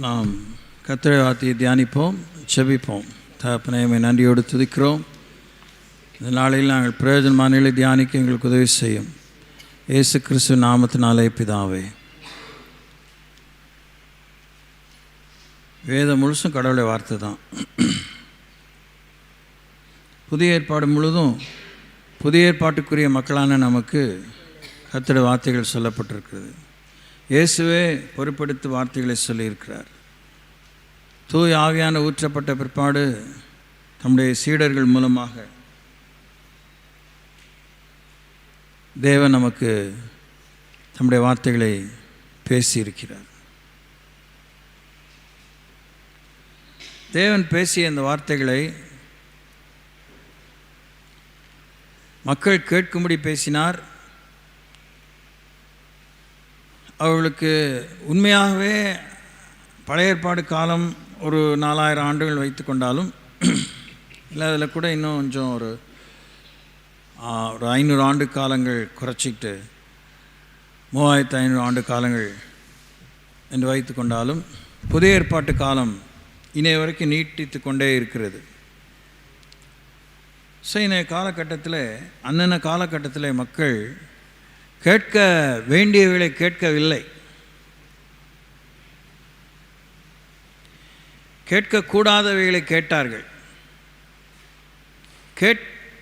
நாம் கர்த்தருடைய வார்த்தையை தியானிப்போம், செபிப்போம். தகப்பனே, நன்றியோடு துதிக்கிறோம். இந்த நாளில் நாங்கள் பிரயோஜனமானங்களை தியானிக்க எங்களுக்கு உதவி செய்யும். இயேசு கிறிஸ்து நாமத்தினாலே பிதாவே. வேதம் முழுசும் கடவுளுடைய வார்த்தை தான். புதிய ஏற்பாடு முழுதும் புதிய ஏற்பாட்டுக்குரிய மக்களான நமக்கு கர்த்தருடைய வார்த்தைகள் சொல்லப்பட்டிருக்கிறது. இயேசுவே பொறுப்படுத்தி வார்த்தைகளை சொல்லியிருக்கிறார். தூய ஆவியான ஊற்றப்பட்ட பிற்பாடு தம்முடைய சீடர்கள் மூலமாக தேவன் நமக்கு தம்முடைய வார்த்தைகளை பேசியிருக்கிறார். தேவன் பேசிய இந்த வார்த்தைகளை மக்கள் கேட்கும்படி பேசினார். அவர்களுக்கு உண்மையாகவே பழைய ஏற்பாடு காலம் ஒரு 4000 ஆண்டுகள் வைத்து கொண்டாலும் இல்லை, அதில் கூட இன்னும் கொஞ்சம் ஒரு 500 ஆண்டு காலங்கள் குறைச்சிக்கிட்டு 3500 ஆண்டு காலங்கள் என்று வைத்து கொண்டாலும் புதிய ஏற்பாட்டு காலம் இன்றைய வரைக்கும் நீட்டித்து கொண்டே இருக்கிறது. ஸோ இன்றைய காலகட்டத்தில் அன்னன்ன காலகட்டத்தில் மக்கள் கேட்க வேண்டியவைகளை கேட்கவில்லை, கேட்கக்கூடாதவைகளை கேட்டார்கள்.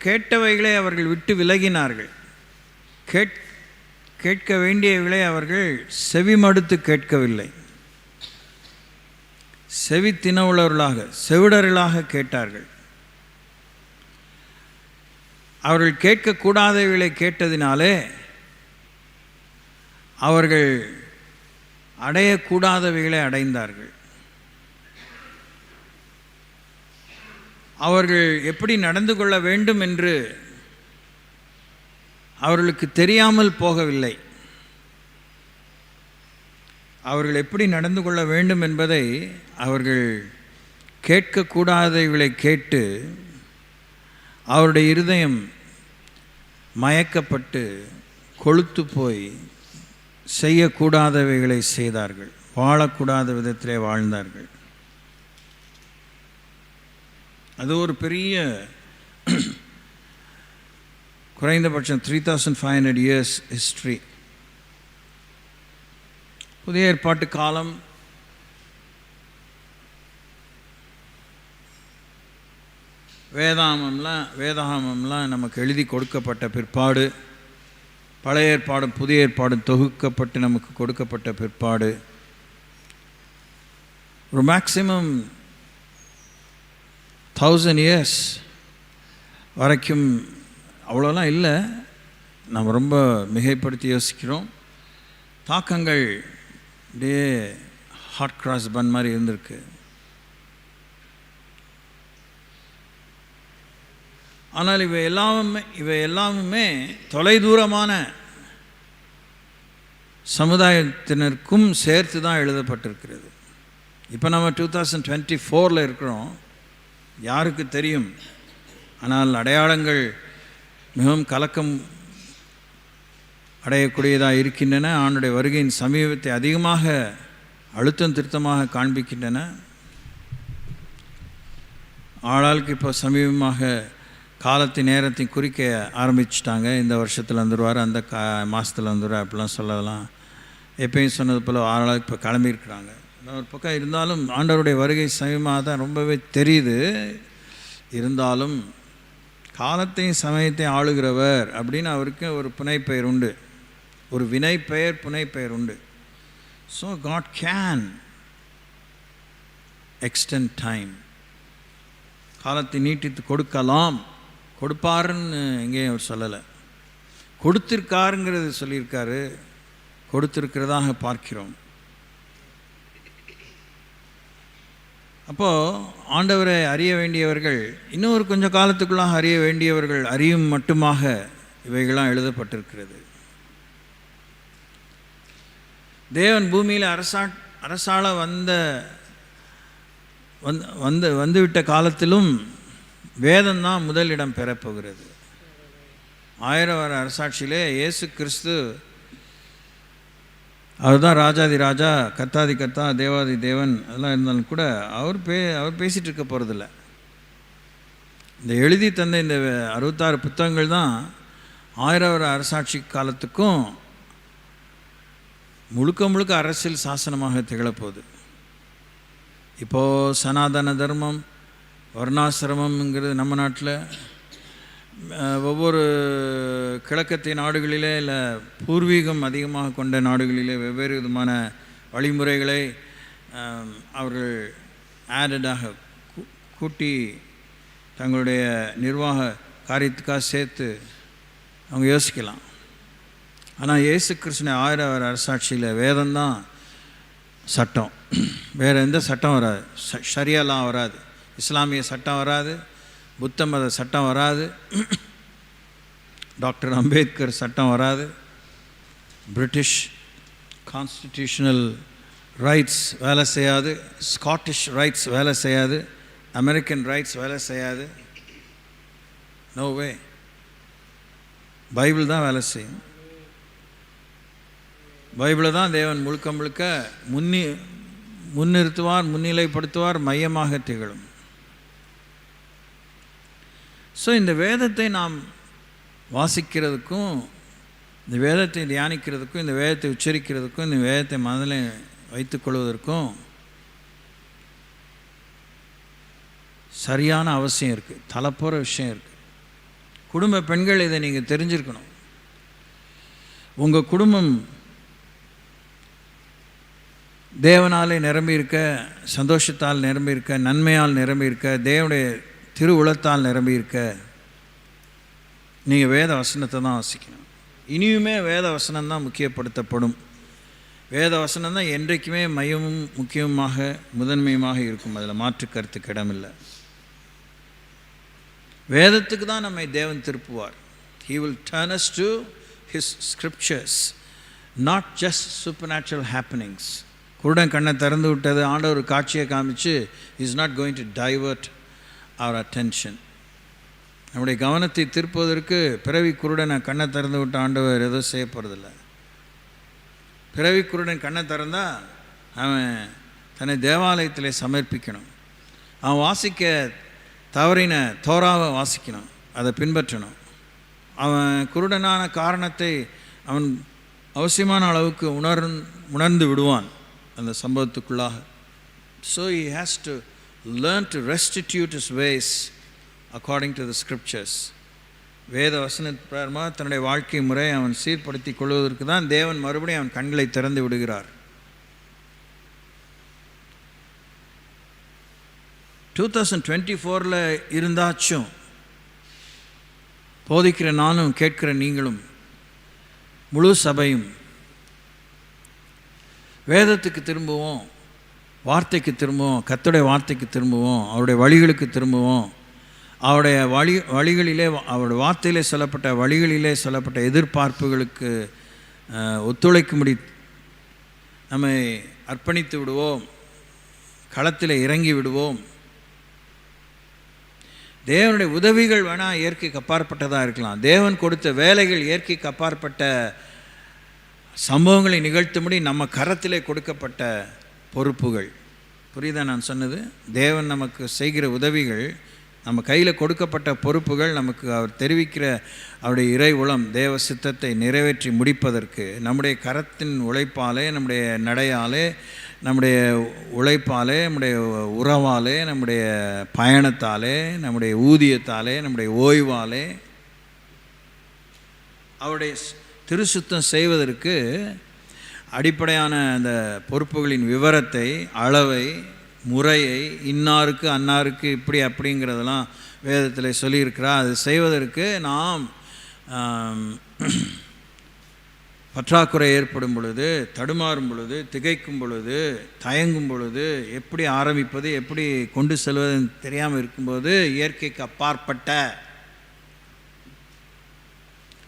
கேட்டவைகளை அவர்கள் விட்டு விலகினார்கள். கேட்க வேண்டியவைகளை அவர்கள் செவிமடுத்து கேட்கவில்லை. செவி தினவுள்ளவர்களாக செவிடர்களாக கேட்டார்கள். அவர்கள் கேட்கக்கூடாதவைகளை கேட்டதினாலே அவர்கள் அடையக்கூடாதவைகளை அடைந்தார்கள். அவர்கள் எப்படி நடந்து கொள்ள வேண்டும் என்று அவர்களுக்கு தெரியாமல் போகவில்லை. அவர்கள் எப்படி நடந்து கொள்ள வேண்டும் என்பதை அவர்கள் கேட்கக்கூடாதவைகளை கேட்டு அவருடைய இருதயம் மயக்கப்பட்டு கொழுத்து போய் செய்யக்கூடாதவைகளை செய்தார்கள், வாழக்கூடாத விதத்திலே வாழ்ந்தார்கள். அது ஒரு பெரிய குறைந்தபட்சம் 3500 years ஹிஸ்ட்ரி. புதிய ஏற்பாட்டு காலம் வேதாகமம்லாம் நமக்கு எழுதி கொடுக்கப்பட்ட பிற்பாடு, பழைய ஏற்பாடும் புதிய ஏற்பாடும் தொகுக்கப்பட்டு நமக்கு கொடுக்கப்பட்ட பிற்பாடு ஒரு மேக்சிமம் 1000 years வரைக்கும், அவ்வளோலாம் இல்லை, நம்ம ரொம்ப மிகைப்படுத்தி யோசிக்கிறோம். தாக்கங்கள் அப்படியே ஹாட் கிராஸ் பன் மாதிரி இருந்திருக்கு. ஆனால் இவை எல்லாமே தொலைதூரமான சமுதாயத்தினருக்கும் சேர்த்து தான் எழுதப்பட்டிருக்கிறது. இப்போ நம்ம 2024 இருக்கிறோம், யாருக்கு தெரியும். ஆனால் அடையாளங்கள் மிகவும் கலக்கம் அடையக்கூடியதாக இருக்கின்றன. ஆண்டுடைய வருகையின் சமீபத்தை அதிகமாக அழுத்தம் திருத்தமாக காண்பிக்கின்றன. ஆளாளுக்கு இப்போ சமீபமாக காலத்தின் நேரத்தை குறிக்க ஆரம்பிச்சிட்டாங்க. இந்த வருஷத்தில் வந்துடுவார், அந்த மாதத்தில் வந்துடுவார் அப்படிலாம் சொல்லலாம். எப்பயும் சொன்னது போல் ஆளாளுக்கு இப்போ கிளம்பியிருக்கிறாங்க. ஒரு பக்கம் இருந்தாலும் ஆண்டவருடைய வருகை சமயமாக தான் ரொம்பவே தெரியுது. இருந்தாலும் காலத்தையும் சமயத்தையும் ஆளுகிறவர் அப்படின்னு அவருக்கு ஒரு புனைப்பெயர் உண்டு, ஒரு வினைப்பெயர் புனைப்பெயர் உண்டு. So God can extend time, காலத்தை நீட்டித்து கொடுக்கலாம். கொடுப்பாருன்னு எங்கேயும் அவர் சொல்லலை, கொடுத்திருக்காருங்கிறது சொல்லியிருக்காரு, கொடுத்திருக்கிறதாக பார்க்கிறோம். அப்போது ஆண்டவரை அறிய வேண்டியவர்கள் இன்னொரு கொஞ்சம் காலத்துக்குள்ளாக அறிய வேண்டியவர்கள் அறியும் மட்டுமாக இவைகளாம் எழுதப்பட்டிருக்கிறது. தேவன் பூமியில் அரசாள வந்துவிட்ட காலத்திலும் வேதம்தான் முதலிடம் பெறப்போகிறது. 1000 வருட அரசாட்சியிலே இயேசு கிறிஸ்து அவர் தான் ராஜாதி ராஜா, கர்த்தாதி கர்த்தா, தேவாதி தேவன் அதெல்லாம் இருந்தாலும் கூட அவர் பேசிகிட்டு இருக்க போகிறதில்ல. இந்த எழுதி தந்த இந்த 66 புத்தகங்கள் தான் 1000 வருட அரசாட்சி காலத்துக்கும் முழுக்க முழுக்க அரசியல் சாசனமாக திகழப்போகுது. இப்போது சனாதன தர்மம், வர்ணாசிரமம்ங்கிறது நம்ம நாட்டில் ஒவ்வொரு கிழக்கத்திய நாடுகளிலே இல்லை பூர்வீகம் அதிகமாக கொண்ட நாடுகளிலே வெவ்வேறு விதமான வழிமுறைகளை அவர்கள் ஆடடாக கூட்டி தங்களுடைய நிர்வாக காரியத்துக்காக சேர்த்து அவங்க யோசிக்கலாம். ஆனால் இயேசு கிறிஸ்துவின் 1000 வருட அரசாட்சியில் வேதம்தான் சட்டம், வேறு எந்த சட்டம் வராது. ஷரியாலாம் வராது, இஸ்லாமிய சட்டம் வராது, புத்த மத சட்டம் வராது, டாக்டர் அம்பேத்கர் சட்டம் வராது, பிரிட்டிஷ் கான்ஸ்டிடியூஷனல் ரைட்ஸ் வேலை செய்யாது, ஸ்காட்டிஷ் ரைட்ஸ் வேலை செய்யாது, அமெரிக்கன் ரைட்ஸ் வேலை செய்யாது. நோ வே. பைபிள் தான் வேலை செய்யும். பைபிளை தான் தேவன் முழுக்க முழுக்க முன்னிறுத்துவார், முன்னிலைப்படுத்துவார், மையமாக திகழும். ஸோ இந்த வேதத்தை நாம் வாசிக்கிறதுக்கும், இந்த வேதத்தை தியானிக்கிறதுக்கும், இந்த வேதத்தை உச்சரிக்கிறதுக்கும், இந்த வேதத்தை மனதில் வைத்துக்கொள்வதற்கும் சரியான அவசியம் இருக்குது, தலைப்போகிற விஷயம் இருக்குது. குடும்ப பெண்கள் இதை நீங்கள் தெரிஞ்சிருக்கணும். உங்கள் குடும்பம் தேவனாலே நிரம்பி இருக்க, சந்தோஷத்தால் நிரம்பி இருக்க, நன்மையால் நிரம்பி இருக்க, தேவனுடைய திருவுளத்தால் நிரம்பி இருக்க நீங்கள் வேத வசனத்தை தான் வாசிக்கணும். இனியுமே வேத வசனம் தான் முக்கியப்படுத்தப்படும். வேத வசனம் தான் என்றைக்குமே மையமும் முக்கியமாக முதன்மையுமாக இருக்கும். அதில் மாற்று கருத்துக்கு இடமில்லை. வேதத்துக்கு தான் நம்மை தேவன் திருப்புவார். He will turn us to his scriptures, not just supernatural happenings. குருடன் கண்ணை திறந்து விட்டது, ஆண்டவர் காட்சியை காமிச்சு is not going to divert our attention. நம்முடைய கவனத்தை திருப்புவதற்கு பிறவி குருடனை கண்ணை திறந்து விட்ட ஆண்டவர் ஏதோ செய்ய போகிறதில்ல. பிறவி குருடன் கண்ணை திறந்தால் அவன் தன்னை தேவாலயத்தில் சமர்ப்பிக்கணும். அவன் வாசிக்க தவறின தோராவை வாசிக்கணும், அதை பின்பற்றணும். அவன் குருடனான காரணத்தை அவன் அவசியமான அளவுக்கு உணர்ந்து விடுவான் அந்த சம்பவத்துக்குள்ளாக. So he has to learn to restitute his ways according to the scriptures. வேத வசனத்து பிரகாரமாக தன்னுடைய வாழ்க்கை முறை அவன் சீர்படுத்தி கொள்வதற்கு தான் தேவன் மறுபடியும் அவன் கண்களை திறந்து விடுகிறார். 2024 இருந்தாச்சும் போதிக்கிற நானும் கேட்கிற நீங்களும் முழு சபையும் வேதத்துக்கு திரும்புவோம், வார்த்தைக்கு திரும்புவோம், கர்த்தருடைய வார்த்தைக்கு திரும்புவோம், அவருடைய வழிகளுக்கு திரும்புவோம். அவருடைய வழிகளிலே, அவருடைய வார்த்தையிலே சொல்லப்பட்ட வழிகளிலே சொல்லப்பட்ட எதிர்பார்ப்புகளுக்கு ஒத்துழைக்கும்படி நம்மை அர்ப்பணித்து விடுவோம், களத்தில் இறங்கி விடுவோம். தேவனுடைய உதவிகள் வேணால் இயற்கைக்கு அப்பாற்பட்டதாக இருக்கலாம். தேவன் கொடுத்த வேலைகள் இயற்கைக்கு அப்பாற்பட்ட சம்பவங்களை நிகழ்த்தும்படி நம்ம கரத்திலே கொடுக்கப்பட்ட பொறுப்புகள். புரியுதா நான் சொன்னது? தேவன் நமக்கு செய்கிற உதவிகள், நம்ம கையில் கொடுக்கப்பட்ட பொறுப்புகள், நமக்கு அவர் தெரிவிக்கிற அவருடைய இறை உளம் தேவ சித்தத்தை நிறைவேற்றி முடிப்பதற்கு நம்முடைய கரத்தின் உழைப்பாலே, நம்முடைய நடையாலே, நம்முடைய உழைப்பாலே, நம்முடைய உறவாலே, நம்முடைய பயணத்தாலே, நம்முடைய ஊதியத்தாலே, நம்முடைய ஓய்வாலே அவருடைய திருசுத்தம் செய்வதற்கு அடிப்படையான அந்த பொறுப்புகளின் விவரத்தை, அளவை, முறையை, இன்னாருக்கு அன்னாருக்கு இப்படி அப்படிங்கிறதெல்லாம் வேதத்தில் சொல்லியிருக்கிறார். அது செய்வதற்கு நாம் பற்றாக்குறை ஏற்படும் பொழுது, தடுமாறும் பொழுது, திகைக்கும் பொழுது, தயங்கும் பொழுது, எப்படி ஆரம்பிப்பது, எப்படி கொண்டு செல்வதுன்னு தெரியாமல் இருக்கும்போது இயற்கைக்கு அப்பாற்பட்ட,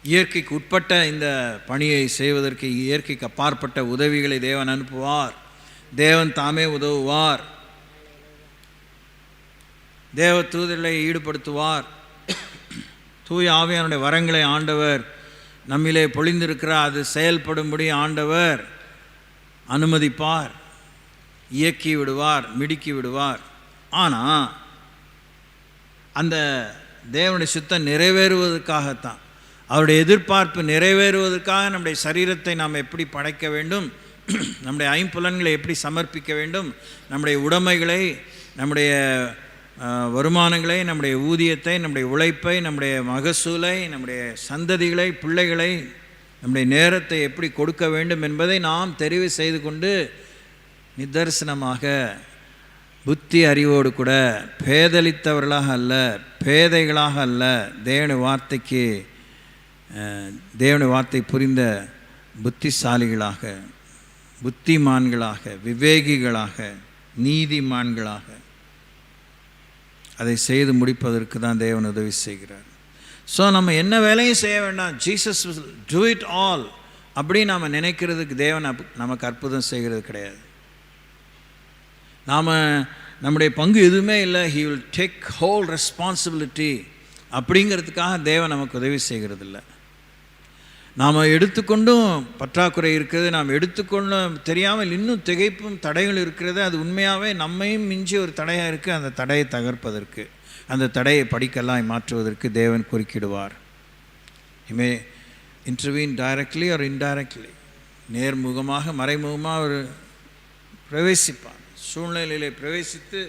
இயற்கைக்கு உட்பட்ட இந்த பணியை செய்வதற்கு இயற்கைக்கு அப்பாற்பட்ட உதவிகளை தேவன் அனுப்புவார். தேவன் தாமே உதவுவார். தேவ தூதர்களை ஈடுபடுத்துவார். தூய ஆவியானுடைய வரங்களை ஆண்டவர் நம்மிலே பொழிந்திருக்கிறார். அது செயல்படும்படி ஆண்டவர் அனுமதிப்பார், இயக்கி விடுவார், மிடுக்கி விடுவார். ஆனால் அந்த தேவனுடைய சித்தம் நிறைவேறுவதற்காகத்தான், அவருடைய எதிர்பார்ப்பு நிறைவேறுவதற்காக நம்முடைய சரீரத்தை நாம் எப்படி படைக்க வேண்டும், நம்முடைய ஐம்புலன்களை எப்படி சமர்ப்பிக்க வேண்டும், நம்முடைய உடைமைகளை, நம்முடைய வருமானங்களை, நம்முடைய ஊதியத்தை, நம்முடைய உழைப்பை, நம்முடைய மகசூலை, நம்முடைய சந்ததிகளை, பிள்ளைகளை, நம்முடைய நேரத்தை எப்படி கொடுக்க வேண்டும் என்பதை நாம் தெரிவு செய்து கொண்டு நிதர்சனமாக புத்தி அறிவோடு கூட பேதலித்தவர்களாக அல்ல, பேதைகளாக அல்ல, தேவனுடைய வார்த்தை புரிந்த புத்திசாலிகளாக, புத்திமான்களாக, விவேகிகளாக, நீதிமான்களாக அதை செய்து முடிப்பதற்கு தான் தேவன் உதவி செய்கிறார். ஸோ நம்ம என்ன வேலையும் செய்ய வேண்டாம், ஜீசஸ் டூ இட் ஆல் அப்படின்னு நாம் நினைக்கிறதுக்கு தேவன் நமக்கு அற்புதம் செய்கிறது கிடையாது. நாம் நம்முடைய பங்கு எதுவுமே இல்லை, he will take whole responsibility அப்படிங்கிறதுக்காக தேவன் நமக்கு உதவி செய்கிறது இல்லை. நாம் எடுத்துக்கொண்டும் பற்றாக்குறை இருக்கிறது, நாம் எடுத்துக்கொண்டும் தெரியாமல் இன்னும் திகைப்பும் தடைகள் இருக்கிறது. அது உண்மையாகவே நம்மையும் மிஞ்சி ஒரு தடையாக இருக்குது. அந்த தடையை தகர்ப்பதற்கு, அந்த தடையை படிக்கலாய் மாற்றுவதற்கு தேவன் குறுக்கிடுவார். He may intervene directly or indirectly. நேர்முகமாக மறைமுகமாக அவர் பிரவேசிப்பார், சூழ்நிலையிலே பிரவேசித்து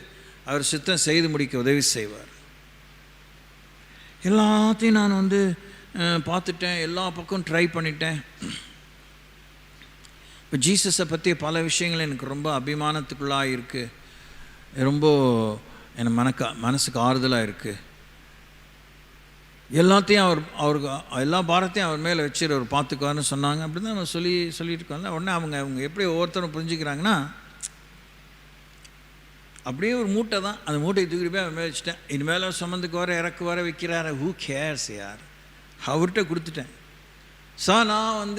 அவர் சித்தம் செய்து முடிக்க உதவி செய்வார். எல்லாத்தையும் நான் பார்த்துட்டேன், எல்லா பக்கம் ட்ரை பண்ணிட்டேன். இப்போ ஜீசஸை பற்றிய பல விஷயங்கள் எனக்கு ரொம்ப அபிமானத்துக்குள்ளாக இருக்குது, ரொம்ப எனக்கு மனசுக்கு ஆறுதலாக இருக்குது. எல்லாத்தையும் அவருக்கு எல்லா பாரத்தையும் அவர் மேலே வச்சு அவர் பார்த்துக்குவார்னு சொன்னாங்க. அப்படி தான் நம்ம சொல்லிட்டு இருக்கோம்ல. உடனே அவங்க எப்படி ஒவ்வொருத்தரும் புரிஞ்சுக்கிறாங்கன்னா, அப்படியே ஒரு மூட்டை தான், அந்த மூட்டையை தூக்கிட்டு போய் அவன் மேலே வச்சுட்டேன், இனிமேல் சுமந்துக்கு வர இறக்கு வர வைக்கிறாரு, ஹூ கேர்ஸ் யார், அவர்கிட்ட கொடுத்துட்டேன். ஸோ நான்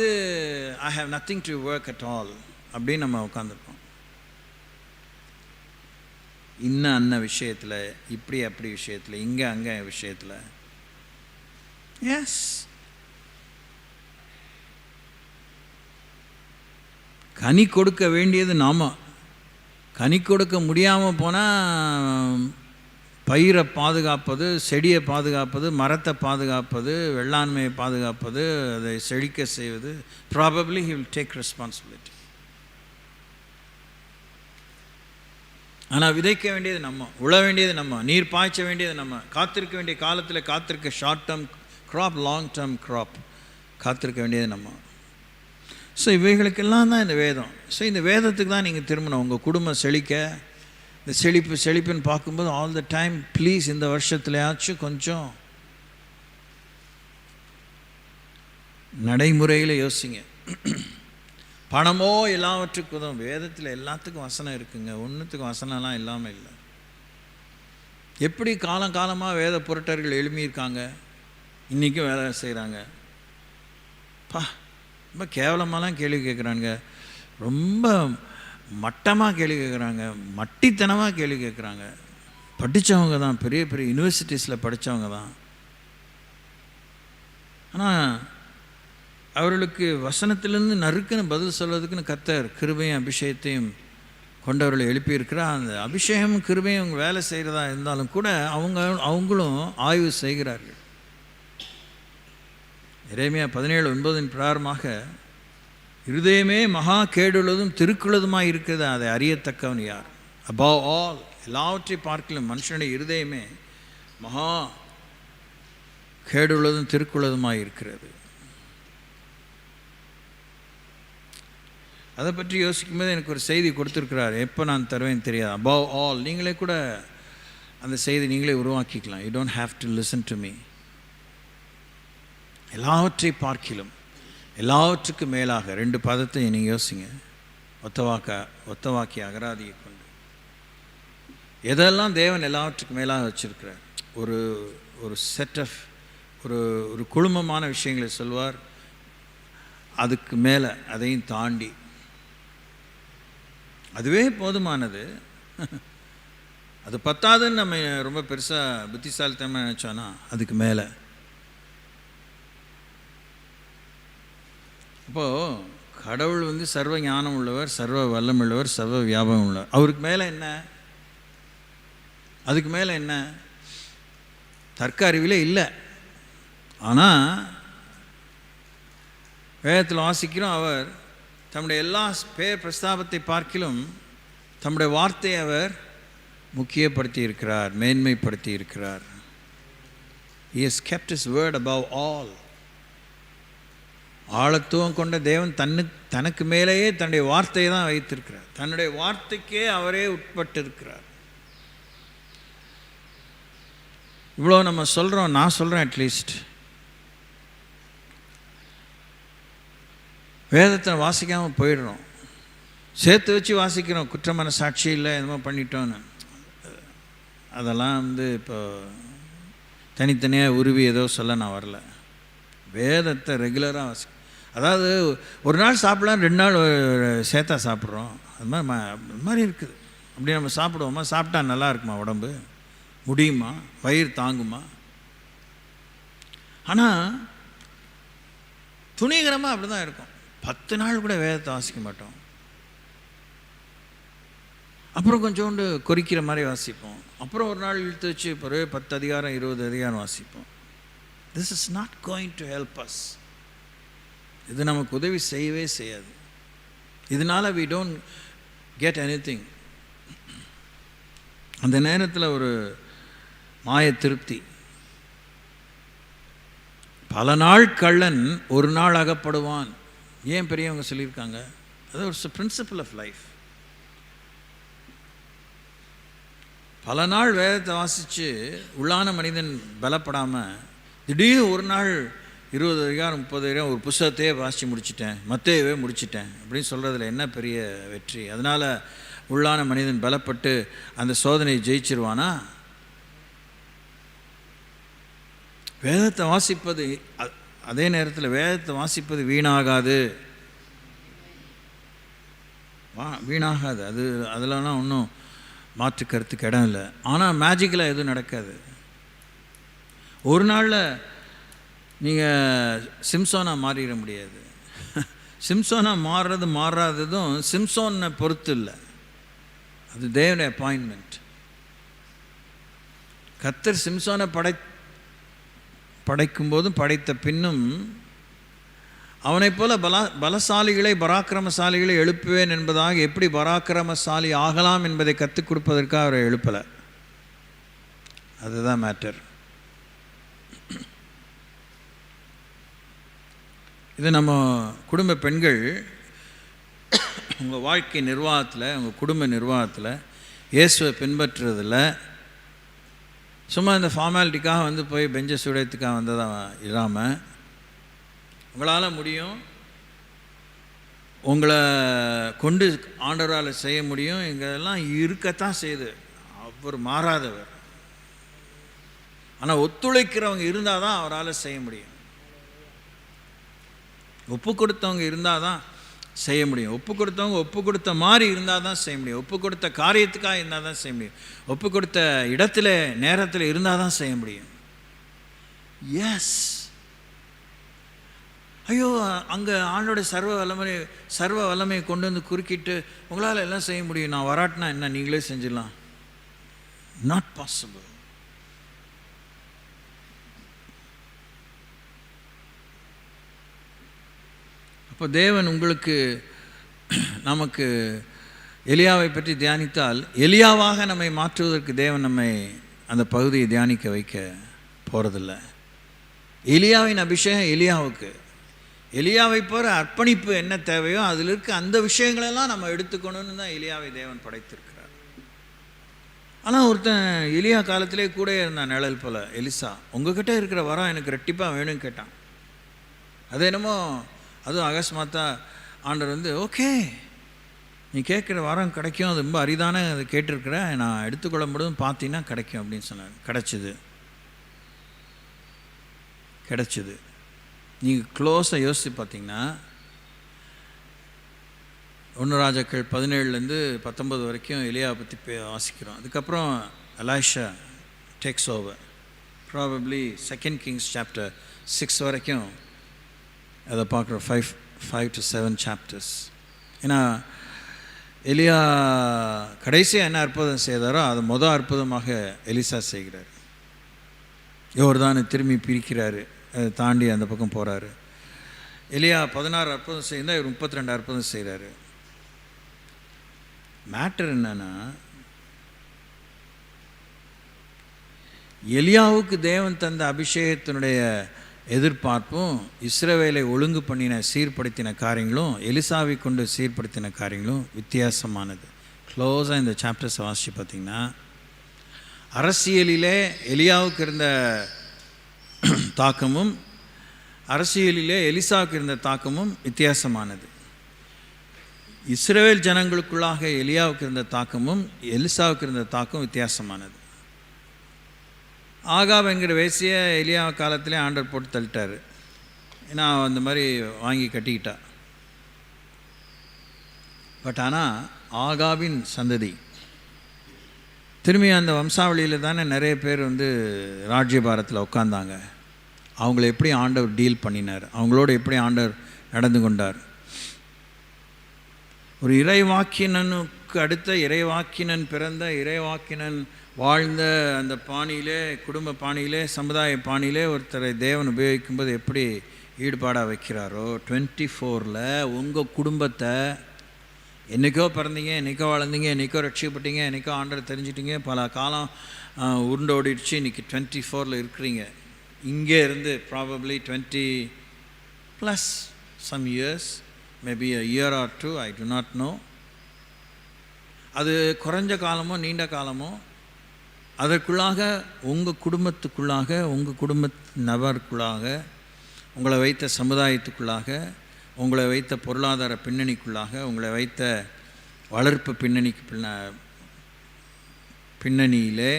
I have nothing to work at all அப்படின்னு நம்ம உட்காந்துருக்கோம். இன்னும் அன்ன விஷயத்தில், இப்படி அப்படி விஷயத்தில், இங்கே அங்கே விஷயத்தில். எஸ், கனி கொடுக்க வேண்டியது நாம. கனி கொடுக்க முடியாமல் போனால் பயிரை பாதுகாப்பது, செடியை பாதுகாப்பது, மரத்தை பாதுகாப்பது, வெள்ளாண்மையை பாதுகாப்பது, அதை செழிக்க செய்வது, probably he will take responsibility. ஆனால் விதைக்க வேண்டியது நம்ம, உழ வேண்டியது நம்ம, நீர் பாய்ச்ச வேண்டியது நம்ம, காத்திருக்க வேண்டிய காலத்தில் காத்திருக்க, short term crop, long term crop காத்திருக்க வேண்டியது நம்ம. ஸோ இவைகளுக்கெல்லாம் தான் இந்த வேதம். ஸோ இந்த வேதத்துக்கு தான் நீங்கள் திரும்பணும். உங்கள் குடும்பம் செழிக்க, இந்த செழிப்புன்னு பார்க்கும்போது ஆல் த டைம் ப்ளீஸ் இந்த வருஷத்துலையாச்சும் கொஞ்சம் நடைமுறையில் யோசிங்க. பணமோ எல்லாவற்றுக்கும் உதவும். வேதத்தில் எல்லாத்துக்கும் வசனம் இருக்குங்க, ஒன்றுத்துக்கும் வசனம்லாம் இல்லாமல் இல்லை. எப்படி காலமாக வேத புரட்டர்கள் எழுப்பியிருக்காங்க, இன்றைக்கும் வேலை செய்கிறாங்க. ரொம்ப கேவலமாலாம் கேள்வி கேட்குறாங்க, ரொம்ப மட்டமாக கேள்வி கேட்குறாங்க, மட்டித்தனமாக கேள்வி கேட்குறாங்க. படித்தவங்க தான், பெரிய பெரிய யூனிவர்சிட்டிஸில் படித்தவங்க தான். ஆனால் அவர்களுக்கு வசனத்திலேருந்து நறுக்குன்னு பதில் சொல்வதுக்குன்னு கர்த்தர் கிருபையும் அபிஷேகத்தையும் கொண்டவர்களை எழுப்பியிருக்கிறார். அந்த அபிஷேகமும் கிருபையும் அவங்க வேலை செய்கிறதா இருந்தாலும் கூட அவங்களும் ஆய்வு செய்கிறார்கள். எரேமியா 17:9 பிரகாரமாக, இருதயமே மகா கேடுள்ளதும் திருக்குள்ளதுமாக இருக்கிறது, அதை அறியத்தக்கவன் யார்? அபவ் ஆல், எல்லாவற்றை பார்க்கலும் மனுஷனுடைய இருதயமே மகா கேடுள்ளதும் திருக்குள்ளதுமாக இருக்கிறது. அதை பற்றி யோசிக்கும்போது எனக்கு ஒரு செய்தி கொடுத்துருக்கிறார், எப்போ நான் தருவேன் தெரியாது. அபவ் ஆல், நீங்களே கூட அந்த செய்தி நீங்களே உருவாக்கிக்கலாம். You don't have to listen to me. எல்லாவற்றை பார்க்கிலும், எல்லாவற்றுக்கு மேலாக, 2 பதத்தை நீங்கள் யோசிங்க. ஒத்தவாக்கி அகராதியை கொண்டு எதெல்லாம் தேவன் எல்லாவற்றுக்கு மேலாக வச்சிருக்கிறார். ஒரு செட் ஆஃப் ஒரு குழுமமான விஷயங்களை சொல்வார். அதுக்கு மேலே, அதையும் தாண்டி, அதுவே போதுமானது. அது பத்தாதுன்னு நம்ம ரொம்ப பெருசாக புத்திசாலித்தனமாக நினச்சோன்னா அதுக்கு மேலே. அப்போது கடவுள் வந்து சர்வ ஞானம் உள்ளவர், சர்வ வல்லம் உள்ளவர், சர்வ வியாபகம் உள்ளவர். அவருக்கு மேலே என்ன? அதுக்கு மேலே என்ன? தர்க்க அறிவிலே இல்லை. ஆனால் வேதத்தில் வாசிக்கிறோம், அவர் தம்முடைய எல்லா பேர் பிரஸ்தாபத்தை பார்க்கிலும் தம்முடைய வார்த்தையை அவர் முக்கியப்படுத்தி இருக்கிறார், மேன்மைப்படுத்தி இருக்கிறார். He has kept his word above all. ஆழத்துவம் கொண்ட தேவன் தனக்கு மேலேயே தன்னுடைய வார்த்தையை தான் வைத்திருக்கிறார். தன்னுடைய வார்த்தைக்கே அவரே உட்பட்டு இருக்கிறார். இவ்வளோ நம்ம சொல்கிறோம், நான் சொல்கிறேன், அட்லீஸ்ட் வேதத்தை வாசிக்காமல் போயிடுறோம், சேர்த்து வச்சு வாசிக்கிறோம், குற்றமான சாட்சி இல்லை என்னமோ பண்ணிட்டோன்னு. அதெல்லாம் வந்து இப்போ தனித்தனியாக உருவி ஏதோ சொல்ல நான் வரல. வேதத்தை ரெகுலராக வாசி. அதாவது ஒரு நாள் சாப்பிடலாம், 2 நாள் சேர்த்தா சாப்பிட்றோம். அது மாதிரி இருக்குது. அப்படி நம்ம சாப்பிடுவோமா? சாப்பிட்டா நல்லா இருக்குமா? உடம்பு முடியுமா? வயிறு தாங்குமா? ஆனால் துணிகரமாக அப்படி தான் இருக்கும். 10 நாள் கூட வேதத்தை வாசிக்க மாட்டோம். அப்புறம் கொஞ்சோண்டு கொறிக்கிற மாதிரி வாசிப்போம். அப்புறம் ஒரு நாள் இழுத்து வச்சு பிறகு 10 அதிகாரம் 20 அதிகாரம் வாசிப்போம். This is not going to help us. இது நமக்கு உதவி செய்யவே செய்யாது. இதனால் we don't get anything. அந்த நேரத்தில் ஒரு மாய திருப்தி. பல நாள் கள்ளன் ஒரு நாள் அகப்படுவான். ஏன் பெரியவங்க சொல்லியிருக்காங்க? அது ஒரு பிரின்சிபல் ஆஃப் லைஃப். பல நாள் வேதத்தை வாசித்து உள்ளான மனிதன் பலப்படாமல் திடீர்னு ஒரு நாள் 20 அதிகாரம் 30 அதிகாரம் ஒரு புத்தகத்தையே வாசித்து முடிச்சிட்டேன், மத்தேயுவே முடிச்சிட்டேன் அப்படின்னு சொல்கிறதுல என்ன பெரிய வெற்றி? அதனால் உள்ளான மனிதன் பலப்பட்டு அந்த சோதனையை ஜெயிச்சிருவானா? வேதத்தை வாசிப்பது, அதே நேரத்தில் வேதத்தை வாசிப்பது வீணாகாது, வீணாகாது. அதிலலாம் ஒன்றும் மாற்று கருத்துக்கு இடம் இல்லை. ஆனால் மேஜிக்கலாக எதுவும் நடக்காது. ஒரு நாளில் நீங்கள் சிம்சோனாக மாறிட முடியாது. சிம்சோனாக மாறாததும் சிம்சோனை பொறுத்து இல்லை, அது தேவனுடைய அப்பாயின்மெண்ட். கர்த்தர் சிம்சோனை படைக்கும்போதும் படைத்த பின்னும் அவனைப் போல பலசாலிகளை பராக்கிரமசாலிகளை எழுப்புவேன் என்பதாக எப்படி பராக்கிரமசாலி ஆகலாம் என்பதை கற்றுக் கொடுப்பதற்காக அவரை எழுப்பலை. அதுதான் மேட்டர். இது நம்ம குடும்ப பெண்கள் உங்கள் வாழ்க்கை நிர்வாகத்தில், உங்கள் குடும்ப நிர்வாகத்தில் இயேசுவை பின்பற்றுறதில் சும்மா இந்த ஃபார்மாலிட்டிக்காக வந்து போய் பெஞ்சை சுடையத்துக்காக வந்ததாக இல்லாமல், உங்களால் முடியும், உங்களை கொண்டு ஆண்டவரால் செய்ய முடியும். இங்கெல்லாம் இருக்கத்தான் செய்யுது. அவர் மாறாதவர். ஆனால் ஒத்துழைக்கிறவங்க இருந்தால் தான் அவரால் செய்ய முடியும். ஒப்பு கொடுத்தவங்க இருந்தால் தான் செய்ய முடியும். ஒப்பு கொடுத்தவங்க ஒப்பு கொடுத்த மாதிரி இருந்தால் தான் செய்ய முடியும். ஒப்பு கொடுத்த காரியத்துக்காக இருந்தால் தான் செய்ய முடியும். ஒப்பு கொடுத்த இடத்துல நேரத்தில் இருந்தால் தான் செய்ய முடியும். எஸ், ஐயோ அங்கே ஆண்டோட சர்வ வல்லமையை கொண்டு வந்து குறுக்கிட்டு உங்களால் எல்லாம் செய்ய முடியும், நான் வராட்டினா என்ன, நீங்களே செஞ்சிடலாம். Not possible. அப்போ தேவன் உங்களுக்கு, நமக்கு எலியாவை பற்றி தியானித்தால் எலியாவாக நம்மை மாற்றுவதற்கு தேவன் நம்மை அந்த பகுதியை தியானிக்க வைக்க போகிறதில்ல. எலியாவின் அபிஷேகம் எலியாவுக்கு, எலியாவை போகிற அர்ப்பணிப்பு என்ன தேவையோ அதில் இருக்க அந்த விஷயங்களெல்லாம் நம்ம எடுத்துக்கணும்னு தான் எலியாவை தேவன் படைத்திருக்கிறார். ஆனால் ஒருத்தன் எலியா காலத்திலே கூட இருந்தான், நிழல் போல். எலிசா, உங்ககிட்ட இருக்கிற வரம் எனக்கு ரெட்டிப்பாக வேணும்னு கேட்டான். அது என்னமோ அதுவும் அகஸ்மாத்தா ஆண்டவர் வந்து, ஓகே நீ கேட்குற வரம் கிடைக்கும், அது ரொம்ப அரிதான அது கேட்டிருக்கிற, நான் எடுத்துக்கொள்ள முடியும், பார்த்தீங்கன்னா கிடைக்கும் அப்படின்னு சொன்னார். கிடச்சிது. நீங்கள் க்ளோஸாக யோசித்து பார்த்தீங்கன்னா 1 ராஜாக்கள் 17-19 வரைக்கும் எலியாவை பற்றி வாசிக்கிறோம். அதுக்கப்புறம் Elisha takes over. Probably 2 Kings chapter 6 வரைக்கும் அதை பார்க்குறோம். 5 to 7 chapters. ஏன்னா எலியா கடைசியாக என்ன அற்புதம் செய்தாரோ அது மொதல் அற்புதமாக எலிசா செய்கிறார். யோர்தானை திரும்பி பிரிக்கிறாரு, அதை தாண்டி அந்த பக்கம் போகிறாரு. எலியா 16 அற்புதம் செய்தால் இவர் 32 அற்புதம் செய்கிறாரு. மேட்டர் என்னன்னா, எலியாவுக்கு தேவன் தந்த அபிஷேகத்தினுடைய எதிர்பார்ப்பும் இஸ்ரவேலை ஒழுங்கு பண்ணின சீர்படுத்தின காரியங்களும் எலிசாவை கொண்டு சீர்படுத்தின காரியங்களும் வித்தியாசமானது. க்ளோஸாக இந்த சாப்டர்ஸை வாசித்து பார்த்திங்கன்னா, அரசியலிலே எலியாவுக்கு இருந்த தாக்கமும் அரசியலிலே எலிசாவுக்கு இருந்த தாக்கமும் வித்தியாசமானது. இஸ்ரவேல் ஜனங்களுக்குள்ளாக எலியாவுக்கு இருந்த தாக்கமும் எலிசாவுக்கு இருந்த தாக்கம் வித்தியாசமானது. ஆகாப் என்கிற வேசியை எலியா காலத்திலே ஆண்டவர் போட்டு தள்ளிட்டார். ஏன்னா அந்த மாதிரி வாங்கி கட்டிக்கிட்டா. பட் ஆனால் ஆகாபின் சந்ததி திரும்பி அந்த வம்சாவளியில் தானே நிறைய பேர் ராஜ்யபாரத்தில் உட்காந்தாங்க. அவங்கள எப்படி ஆண்டவர் டீல் பண்ணினார், அவங்களோட எப்படி ஆண்டவர் நடந்து கொண்டார். ஒரு இறைவாக்கினனுக்கு அடுத்த இறைவாக்கினன் பிறந்த இறைவாக்கினன் வாழ்ந்த அந்த பாணியிலே, குடும்ப பாணியிலே, சமுதாய பாணியிலே ஒருத்தரை தேவன் உபயோகிக்கும்போது எப்படி ஈடுபாடாக வைக்கிறாரோ, 24ல் உங்கள் குடும்பத்தை என்றைக்கோ பிறந்தீங்க, என்றைக்கோ வளர்ந்தீங்க, என்றைக்கோ ரட்சிக்கப்பட்டீங்க, என்றைக்கோ ஆண்டரை தெரிஞ்சிட்டிங்க, பல காலம் உருண்டு ஓடிடுச்சு, இன்றைக்கி 24ல் இருக்கிறீங்க. இங்கே இருந்து probably 20+ some years, maybe a year or two, I do not know. அது குறைஞ்ச காலமோ நீண்ட காலமோ, அதற்குள்ளாக உங்கள் குடும்பத்துக்குள்ளாக, உங்கள் குடும்ப நபருக்குள்ளாக, உங்களை வைத்த சமுதாயத்துக்குள்ளாக, உங்களை வைத்த பொருளாதார பின்னணிக்குள்ளாக, உங்களை வைத்த வளர்ப்பு பின்னணியிலே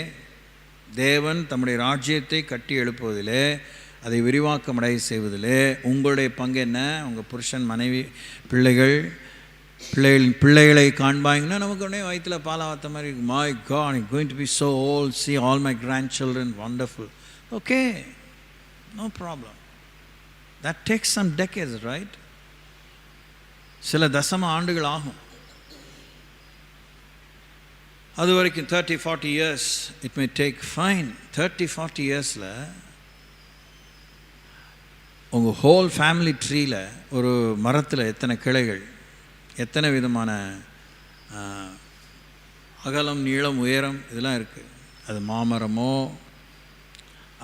தேவன் தம்முடைய ராஜ்யத்தை கட்டி எழுப்புவதிலே, அதை விரிவாக்கமடைய செய்வதிலே உங்களுடைய பங்கு என்ன? உங்கள் புருஷன், மனைவி, பிள்ளைகளை காண்பாங்கன்னா நமக்கு உடனே வயிற்றில் பாலாவத்த மாதிரி இருக்கு. My God, I'm going to be so old, see all my grandchildren, wonderful. Okay, no problem. That takes some decades, right? சில தசம ஆண்டுகள் ஆகும். அது வரைக்கும் 30-40 years it may take. Fine. 30-40 yearsல உங்கள் ஹோல் ஃபேமிலி ட்ரீயில், ஒரு மரத்தில் எத்தனை கிளைகள், எத்தனை விதமான அகலம், நீளம், உயரம் இதெல்லாம் இருக்குது. அது மாமரமோ,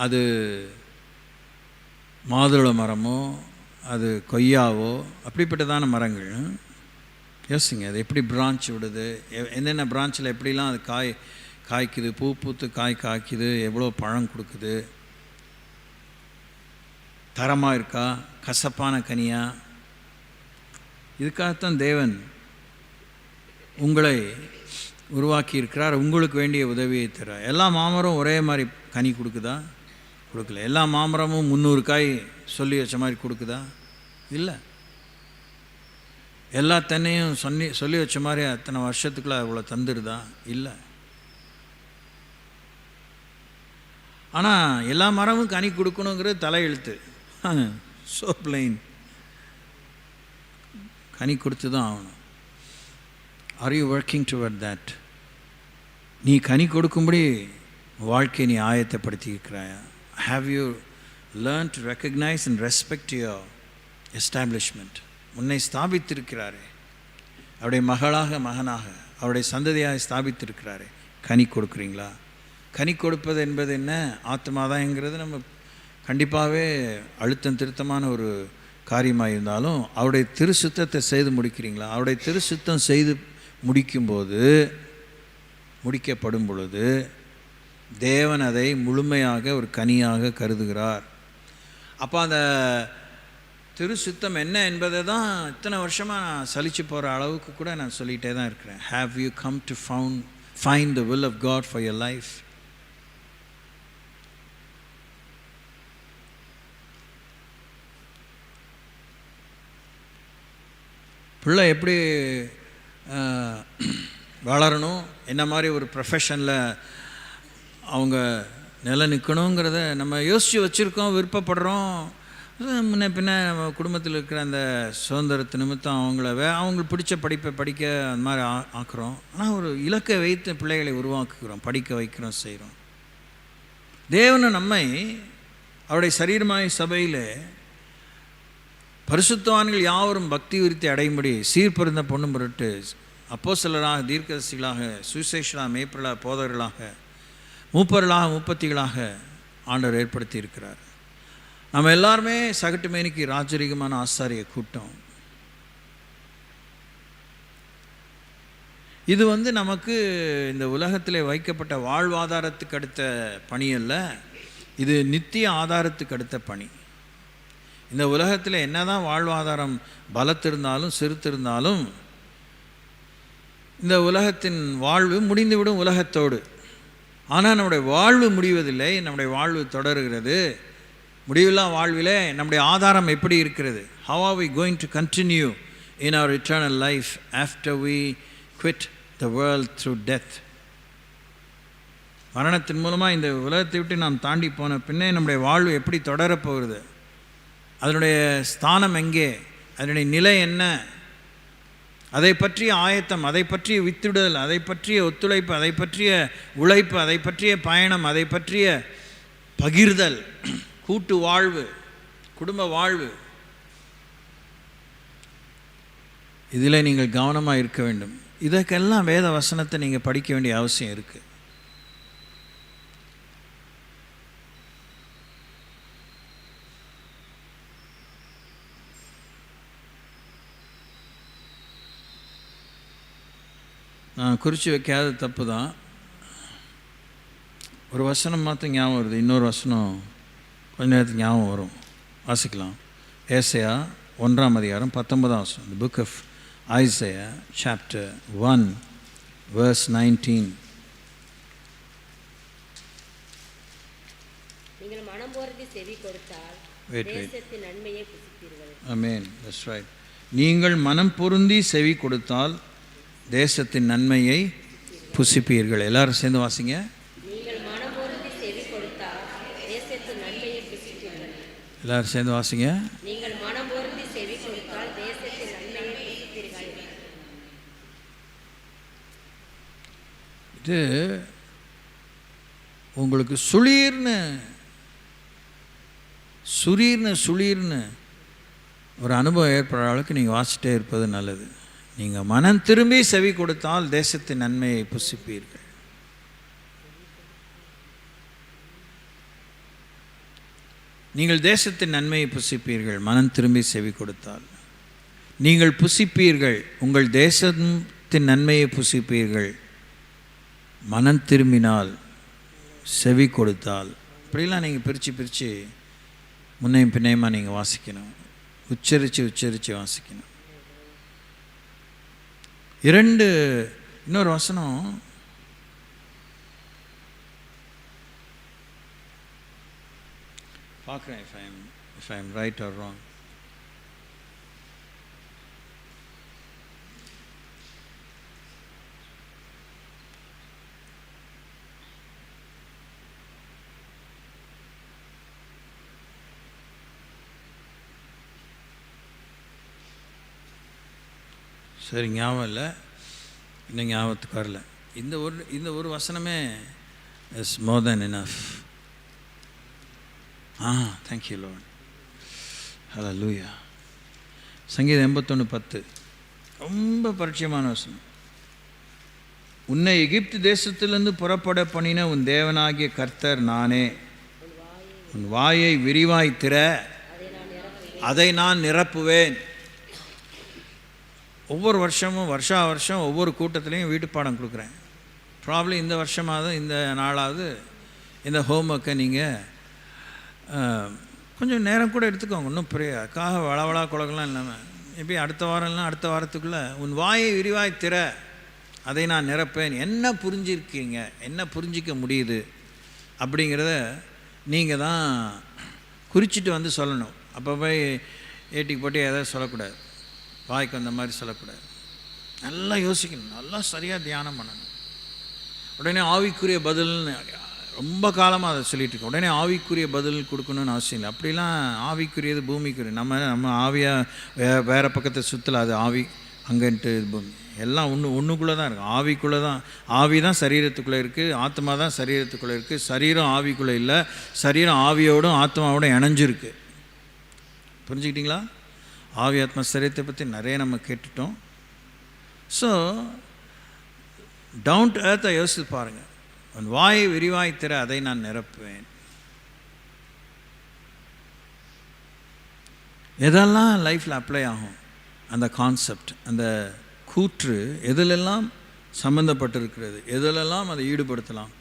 அது மாதுளை மரமோ, அது கொய்யாவோ, அப்படிப்பட்டதான மரங்கள். யோசிங்க, அது எப்படி பிரான்ச் விடுது, என்னென்ன பிரான்ச்சில் எப்படிலாம் அது காய்க்குது, பூ பூத்து காய்க்குது, எவ்வளோ பழம் கொடுக்குது, தரமாக இருக்கா, கசப்பான கனியா. இதுக்காகத்தான் தேவன் உங்களை உருவாக்கி இருக்கிறார், உங்களுக்கு வேண்டிய உதவியை தர. எல்லா மாமரம் ஒரே மாதிரி கனி கொடுக்குதா? கொடுக்கல. எல்லா மாமரமும் 300 காய் சொல்லி வச்ச மாதிரி கொடுக்குதா? இல்லை. எல்லா தென்னையும் சொல்லி வச்ச மாதிரி அத்தனை வருஷத்துக்குள்ள அவ்வளோ தந்துடுதா? இல்லை. ஆனால் எல்லா மரமும் கனி கொடுக்கணுங்கிறது தலையெழுத்து. So plain. கனி கொடுத்து தான் ஆகணும். Are you working toward that? நீ கனி கொடுக்கும்படி வாழ்க்கையை நீ ஆயத்தப்படுத்தி இருக்கிறாயா? Have you learn to recognise and respect your establishment? உன்னை ஸ்தாபித்திருக்கிறாரே, அவருடைய மகனாக, அவருடைய சந்ததியாக ஸ்தாபித்திருக்கிறாரே, கனி கொடுக்குறீங்களா? கனி கொடுப்பது என்பது என்ன? ஆத்மாதான்ங்கிறது நம்ம கண்டிப்பாகவே அழுத்தம் திருத்தமான ஒரு காரியமாக இருந்தாலும், அவருடைய திருசுத்தத்தை செய்து முடிக்கிறீங்களா? அவருடைய திருசுத்தம் செய்து முடிக்கப்படும் பொழுது தேவன் அதை முழுமையாக ஒரு கனியாக கருதுகிறார். அப்போ அந்த திருசுத்தம் என்ன என்பதை தான் இத்தனை வருஷமாக நான் சலிச்சு போகிற அளவுக்கு கூட நான் சொல்லிகிட்டே தான் இருக்கிறேன். Have you come to find the will of God for your life? பிள்ளை எப்படி வளரணும், என்ன மாதிரி ஒரு ப்ரொஃபஷனில் அவங்க நிலை நிற்கணுங்கிறத நம்ம யோசித்து வச்சுருக்கோம், விருப்பப்படுறோம். முன்ன பின்ன குடும்பத்தில் இருக்கிற அந்த சுதந்திரத்து நிமித்தம் அவங்களுக்கு பிடிச்ச படிப்பை படிக்க அந்த மாதிரி ஆக்குறோம். ஆனால் ஒரு இலக்கை வைத்து பிள்ளைகளை உருவாக்குகிறோம், படிக்க வைக்கிறோம், செய்கிறோம். தேவனை நம்மை அவருடைய சரீரமாய் சபையில் பரிசுத்தவான்கள் யாவரும் பக்தி விருத்தி அடையும்படி சீர்பொருந்த பொண்ணு பொருட்டு அப்போஸ்தலராக, தீர்க்கதரிசிகளாக, சுவிசேஷராக, மேய்ப்பர்களாக, போதகர்களாக, மூப்பர்களாக, முப்பத்திகளாக ஆண்டவர் ஏற்படுத்தி இருக்கிறார். நம்ம எல்லாருமே சகட்டு மேனிக்கு ராஜரீகமான ஆசாரிய கூட்டம். இது நமக்கு இந்த உலகத்திலே வைக்கப்பட்ட வாழ்வாதாரத்துக்கு அடுத்த பணி அல்ல, இது நித்திய ஆதாரத்துக்கு அடுத்த பணி. இந்த உலகத்தில் என்னதான் வாழ்வாதாரம் பலத்திருந்தாலும் சிறுத்திருந்தாலும் இந்த உலகத்தின் வாழ்வு முடிந்துவிடும் உலகத்தோடு. ஆனால் நம்முடைய வாழ்வு முடிவதில்லை, நம்முடைய வாழ்வு தொடருகிறது. முடிவில்லா வாழ்விலே நம்முடைய ஆதாரம் எப்படி இருக்கிறது? How are we going to continue in our eternal life after we quit the world through death? மரணத்தின் மூலமாக இந்த உலகத்தை விட்டு நாம் தாண்டி போன பின்னே நம்முடைய வாழ்வு எப்படி தொடரப்போகிறது? அதனுடைய ஸ்தானம் எங்கே? அதனுடைய நிலை என்ன? அதை பற்றிய ஆயத்தம், அதை பற்றிய வித்துடுதல், அதை பற்றிய ஒத்துழைப்பு, அதை பற்றிய உழைப்பு, அதை பற்றிய பயணம், அதை பற்றிய பகிர்தல், கூட்டு வாழ்வு, குடும்ப வாழ்வு, இதில் நீங்கள் கவனமாக இருக்க வேண்டும். இதற்கெல்லாம் வேத வசனத்தை நீங்கள் படிக்க வேண்டிய அவசியம் இருக்குது. நான் குறித்து வைக்காத தப்பு தான். ஒரு வசனம் மாத்திரம் ஞாபகம் வருது, இன்னொரு வசனம் கொஞ்ச நேரத்துக்கு ஞாபகம் வரும். வாசிக்கலாம். ஏசாயா 1:19. The book of Isaiah chapter 1 verse 19. நீங்கள் மனம் பொருந்தி செவி கொடுத்தால் தேசத்தின் நன்மையை புசிப்பீர்கள். Amen. That's right. நீங்கள் மனம் பொருந்தி செவி கொடுத்தால் தேசத்தின் நன்மையை புசிப்பீர்கள். எல்லாரும் சேர்ந்து வாசிங்க. நீங்கள் மனம் பொருந்தி செவி கொடுத்தால் தேசத்தின் நன்மையை புசிப்பீர்கள். எல்லாரும் சேர்ந்து வாசிங்க. நீங்கள் மனம் பொருந்தி செவி கொடுத்தால் தேசத்தின் நன்மையை புசிப்பீர்கள். இது உங்களுக்கு சுளீர்னு ஒரு அனுபவம் ஏற்படுற அளவுக்கு நீங்கள் வாசிட்டே இருப்பது நல்லது. நீங்கள் மனம் திரும்பி செவி கொடுத்தால் தேசத்தின் நன்மையை புசிப்பீர்கள். நீங்கள் தேசத்தின் நன்மையை புசிப்பீர்கள் மனம் திரும்பி செவி கொடுத்தால். நீங்கள் புசிப்பீர்கள், உங்கள் தேசத்தின் நன்மையை புசிப்பீர்கள் மனம் திரும்பினால், செவி கொடுத்தால். இப்படிலாம் நீங்கள் பிரித்து முன்னையும் பின்னையுமா நீங்கள் வாசிக்கணும், உச்சரித்து வாசிக்கணும். இன்னொரு வசனம் பார்க்குறேன், if I am right or wrong. சரி, ஞாபகம் இல்லை, இன்னும் ஞாபகத்துக்கு வரல. இந்த ஒரு வசனமே is more than enough. Thank you Lord. Hallelujah. சங்கீதம் 81:10 ரொம்ப பரிச்சயமான வசனம். உன்னை எகிப்து தேசத்திலிருந்து புறப்பட பண்ணின உன் தேவனாகிய கர்த்தர் நானே. உன் வாயை விரிவாய் திற, அதை நான் நிரப்புவேன். ஒவ்வொரு வருஷமும் வருஷம் ஒவ்வொரு கூட்டத்துலேயும் வீட்டு பாடம் கொடுக்குறேன். ப்ராப்ளி இந்த வருஷமாவது இந்த நாளாவது இந்த ஹோம்ஒர்க்கை நீங்கள் கொஞ்சம் நேரம் கூட எடுத்துக்கோங்க. இன்னும் பெரியக்காக வளவளா குழகெல்லாம் இல்லாமல் எப்படி அடுத்த வாரம் இல்லைனா அடுத்த வாரத்துக்குள்ளே உன் வாயை விரிவாய் திற, அதை நான் நிரப்பேன். என்ன புரிஞ்சிருக்கீங்க, என்ன புரிஞ்சிக்க முடியுது அப்படிங்கிறத நீங்கள் தான் குறிச்சிட்டு வந்து சொல்லணும். அப்போ போய் ஏட்டிக்கு போட்டு எதாவது சொல்லக்கூடாது, வாய்க்கு அந்த மாதிரி சொல்லக்கூடாது. நல்லா யோசிக்கணும், நல்லா சரியாக தியானம் பண்ணணும். உடனே ஆவிக்குரிய பதில்னு ரொம்ப காலமாக அதை சொல்லிட்டு இருக்கேன். உடனே ஆவிக்குரிய பதில் கொடுக்கணும்னு அவசியம் இல்லை. அப்படிலாம் ஆவிக்குரியது பூமிக்குரிய. நம்ம ஆவியாக வேறு பக்கத்தை சுற்றல. அது ஆவி அங்கன்ட்டு பூமி எல்லாம் ஒன்றுக்குள்ளே தான் இருக்குது. ஆவிக்குள்ளே தான். ஆவி தான் சரீரத்துக்குள்ளே இருக்குது, ஆத்மா தான் சரீரத்துக்குள்ளே இருக்குது. சரீரம் ஆவிக்குள்ளே இல்லை, சரீரம் ஆவியோடும் ஆத்மாவோடும் இணைஞ்சிருக்கு. புரிஞ்சுக்கிட்டிங்களா? ஆவி ஆத்மா சரீரத்தை பற்றி நிறைய நம்ம கேட்டுட்டோம். ஸோ டவுன் டு எர்த்தை யோசித்து பாருங்கள். உன் வாயை விரிவாய் திற, அதை நான் நிரப்புவேன். எதெல்லாம் லைஃப்பில் அப்ளை ஆகும் அந்த கான்செப்ட், அந்த கூற்று எதிலெல்லாம் சம்பந்தப்பட்டிருக்கிறது, எதிலெல்லாம் அதை ஈடுபடுத்தலாம்.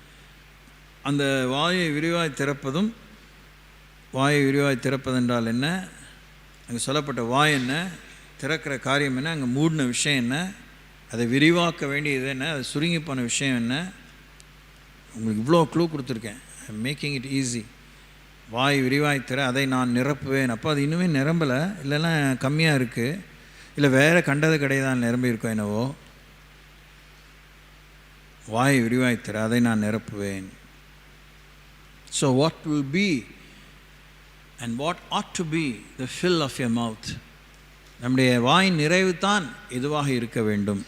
அந்த வாயை விரிவாய் திறப்பதும், வாயை விரிவாய் திறப்பதென்றால் என்ன, அங்கே சொல்லப்பட்ட வாய் என்ன, திறக்கிற காரியம் என்ன, அங்கே மூடின விஷயம் என்ன, அதை விரிவாக்க வேண்டியது என்ன, அது சுருங்கி போன விஷயம் என்ன. உங்களுக்கு இவ்வளோ க்ளூ கொடுத்துருக்கேன். Making it easy. வாய் விரிவாய் திற, அதை நான் நிரப்புவேன். அப்போ அது இன்னுமே நிரம்பலை, இல்லைன்னா கம்மியாக இருக்குது, இல்லை வேறு கண்டது கிடையாது நிரம்பி இருக்கோம் என்னவோ. வாய் விரிவாய் திற, அதை நான் நிரப்புவேன். So what will be and what ought to be the fill of your mouth. நம்முடைய வாயின் நிறைவு தான் எதுவாக இருக்க வேண்டும்,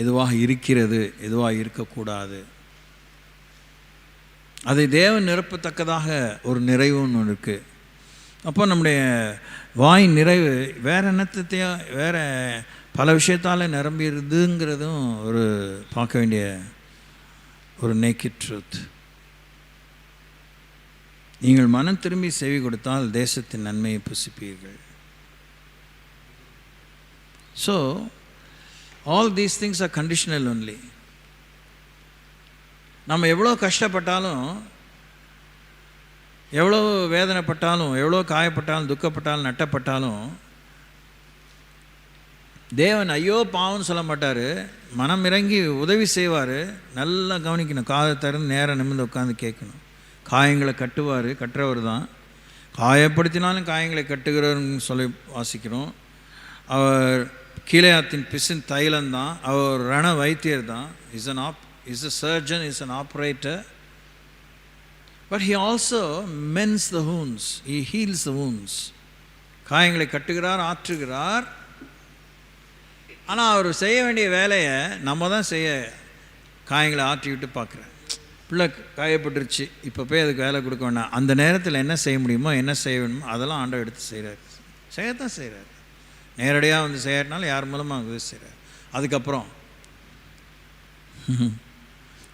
எதுவாக இருக்கிறது, எதுவாக இருக்கக்கூடாது. அதை தேவன் நிரப்பத்தக்கதாக ஒரு நிறைவு ஒன்று இருக்குது. அப்போ நம்முடைய வாய் நிறைவு வேறு என்னத்தையோ வேறு பல விஷயத்தால் நிரம்பிடுதுங்கிறதும் ஒரு பார்க்க வேண்டிய ஒரு நேக்கட் ட்ரூத். நீங்கள் மனம் திரும்பி செவி கொடுத்தால் தேசத்தின் நன்மையை புசிப்பீர்கள். So all these things are conditional only. நம்ம எவ்வளோ கஷ்டப்பட்டாலும், எவ்வளோ வேதனைப்பட்டாலும், எவ்வளோ காயப்பட்டாலும், துக்கப்பட்டாலும், நட்டப்பட்டாலும் தேவன் ஐயோ பாவம்னு சொல்ல மாட்டார். மனம் இறங்கி உதவி செய்வார். நல்லா கவனிக்கணும். காதை திறந்து நேரம் நிமிர்ந்து உட்காந்து கேட்கணும். காயங்களை கட்டுவார், கட்டுறவர் தான். காயப்படுத்தினாலும் காயங்களை கட்டுகிறவர்னு சொல்லி வாசிக்கிறோம். அவர் கீலேயாத்தின் பிசின் தைலந்தான். அவர் ரண வைத்தியர் தான். is a surgeon, is an operator, but he also mends the wounds, he heals the wounds. காயங்களை கட்டுகிறார், ஆற்றுகிறார். ஆனால் அவர் செய்ய வேண்டிய வேலையை நம்ம தான் செய்ய காயங்களை ஆற்றி விட்டு பார்க்குறேன். பிள்ளை காயப்பட்டுருச்சு, இப்போ போய் அதுக்கு வேலை கொடுக்க வேண்டாம். அந்த நேரத்தில் என்ன செய்ய முடியுமோ, என்ன செய்ய வேணுமோ அதெல்லாம் ஆண்டவர் எடுத்து செய்கிறார். செய்யத்தான் செய்கிறார். நேரடியாக வந்து செய்யறதுனால யார் மூலமாக உதவி செய்கிறார். அதுக்கப்புறம்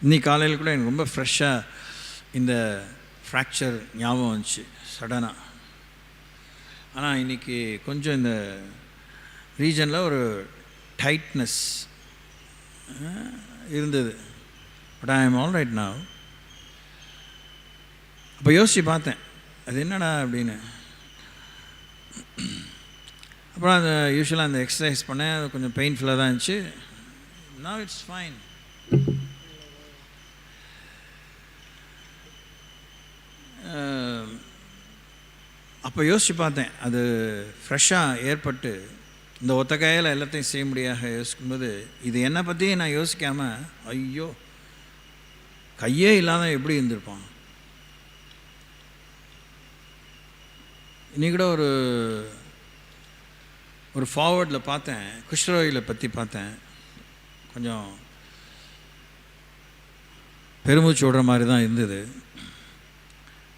இன்னைக்கு காலையில் கூட எனக்கு ரொம்ப ஃப்ரெஷ்ஷாக இந்த ஃப்ராக்சர் ஞாபகம் வந்துச்சு சடனாக. ஆனால் இன்றைக்கி கொஞ்சம் இந்த ரீஜனில் ஒரு டைட்னஸ் இருந்தது. பட் ஐ ஆம் ஆல் ரைட் நவ். அப்போ யோசித்து பார்த்தேன், அது என்னடா அப்படின்னு. அப்புறம் அந்த யூஸ்வலாக அந்த எக்ஸசைஸ் பண்ணேன். அது கொஞ்சம் பெயின்ஃபுல்லாக தான் இருந்துச்சு. Now it's fine. அப்போ யோசித்து பார்த்தேன், அது ஃப்ரெஷ்ஷாக ஏற்பட்டு இந்த ஒத்த கையில் எல்லாத்தையும் செய்ய முடியாக யோசிக்கும்போது, இது என்னை பற்றி நான் யோசிக்காமல் ஐயோ கையே இல்லாத எப்படி இருந்திருப்பான். இன்னைக்கு கூட ஒரு ஃபார்வர்டில் பார்த்தேன், குஷ்ரோகியில் பற்றி பார்த்தேன். கொஞ்சம் பெருமூச்சு விடுற மாதிரி தான் இருந்தது.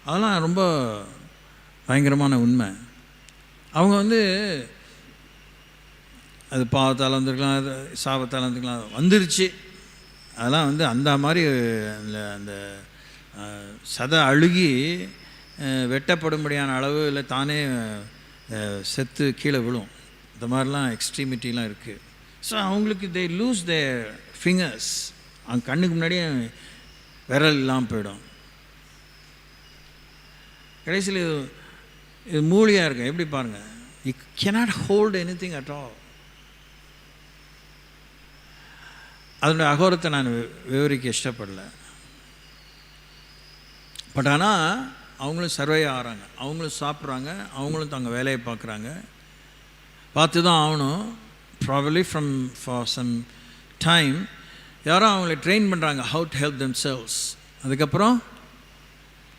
அதெல்லாம் ரொம்ப பயங்கரமான உண்மை. அவங்க அது பாவத்தால் வந்திருக்கலாம், அது சாபத்தால் வந்துருக்கலாம், வந்துருச்சு. அதெல்லாம் அந்த மாதிரி அந்த சதை அழுகி வெட்டப்படும்படியான அளவு இல்லை, தானே செத்து கீழே விழும். இந்த மாதிரிலாம் எக்ஸ்ட்ரீமிட்டிலாம் இருக்குது. ஸோ அவங்களுக்கு தே லூஸ் தேர் ஃபிங்கர்ஸ். அவங்க கண்ணுக்கு முன்னாடியே விரல் இல்லாமல் போயிடும். கடைசியில் இது மூலியாக இருக்கும். எப்படி பாருங்கள், you cannot hold any thing at all. அதனுடைய அகோரத்தை நான் விவரிக்க இஷ்டப்படலை. பட் ஆனால் அவங்களும் சர்வை ஆகிறாங்க, அவங்களும் சாப்பிட்றாங்க, அவங்களும் தங்க வேலையை பார்க்குறாங்க. பார்த்து தான் ஆகணும். ப்ராபப்லி ஃபார் சம் டைம் யாரோ அவங்கள ட்ரெயின் பண்ணுறாங்க, how to help themselves. அதுக்கப்புறம்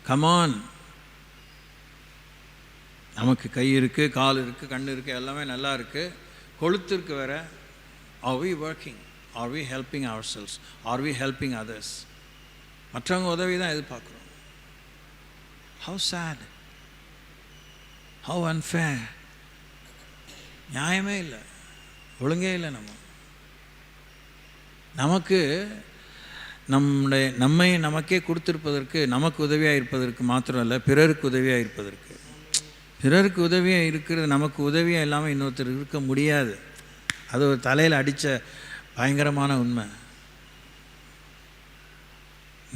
கமான். நமக்கு கை இருக்குது, கால் இருக்குது, கண் இருக்குது, எல்லாமே நல்லா இருக்குது, கொழுத்து இருக்குது வேற. Are we working? Are we helping ourselves? Are we helping others? மற்றவங்க உதவி தான் எதிர்பார்க்குறோம். How sad. How unfair. நியாயமே இல்லை, ஒழுங்கே இல்லை. நமக்கு நம்மை நமக்கே கொடுத்திருப்பதற்கு, நமக்கு உதவியாக இருப்பதற்கு மாத்திரம் இல்லை, பிறருக்கு உதவியாக இருப்பதற்கு. பிறருக்கு உதவியாக இருக்கிறது நமக்கு உதவியாக இல்லாமல் இன்னொருத்தர் இருக்க முடியாது. அது ஒரு தலையில் அடித்த பயங்கரமான உண்மை,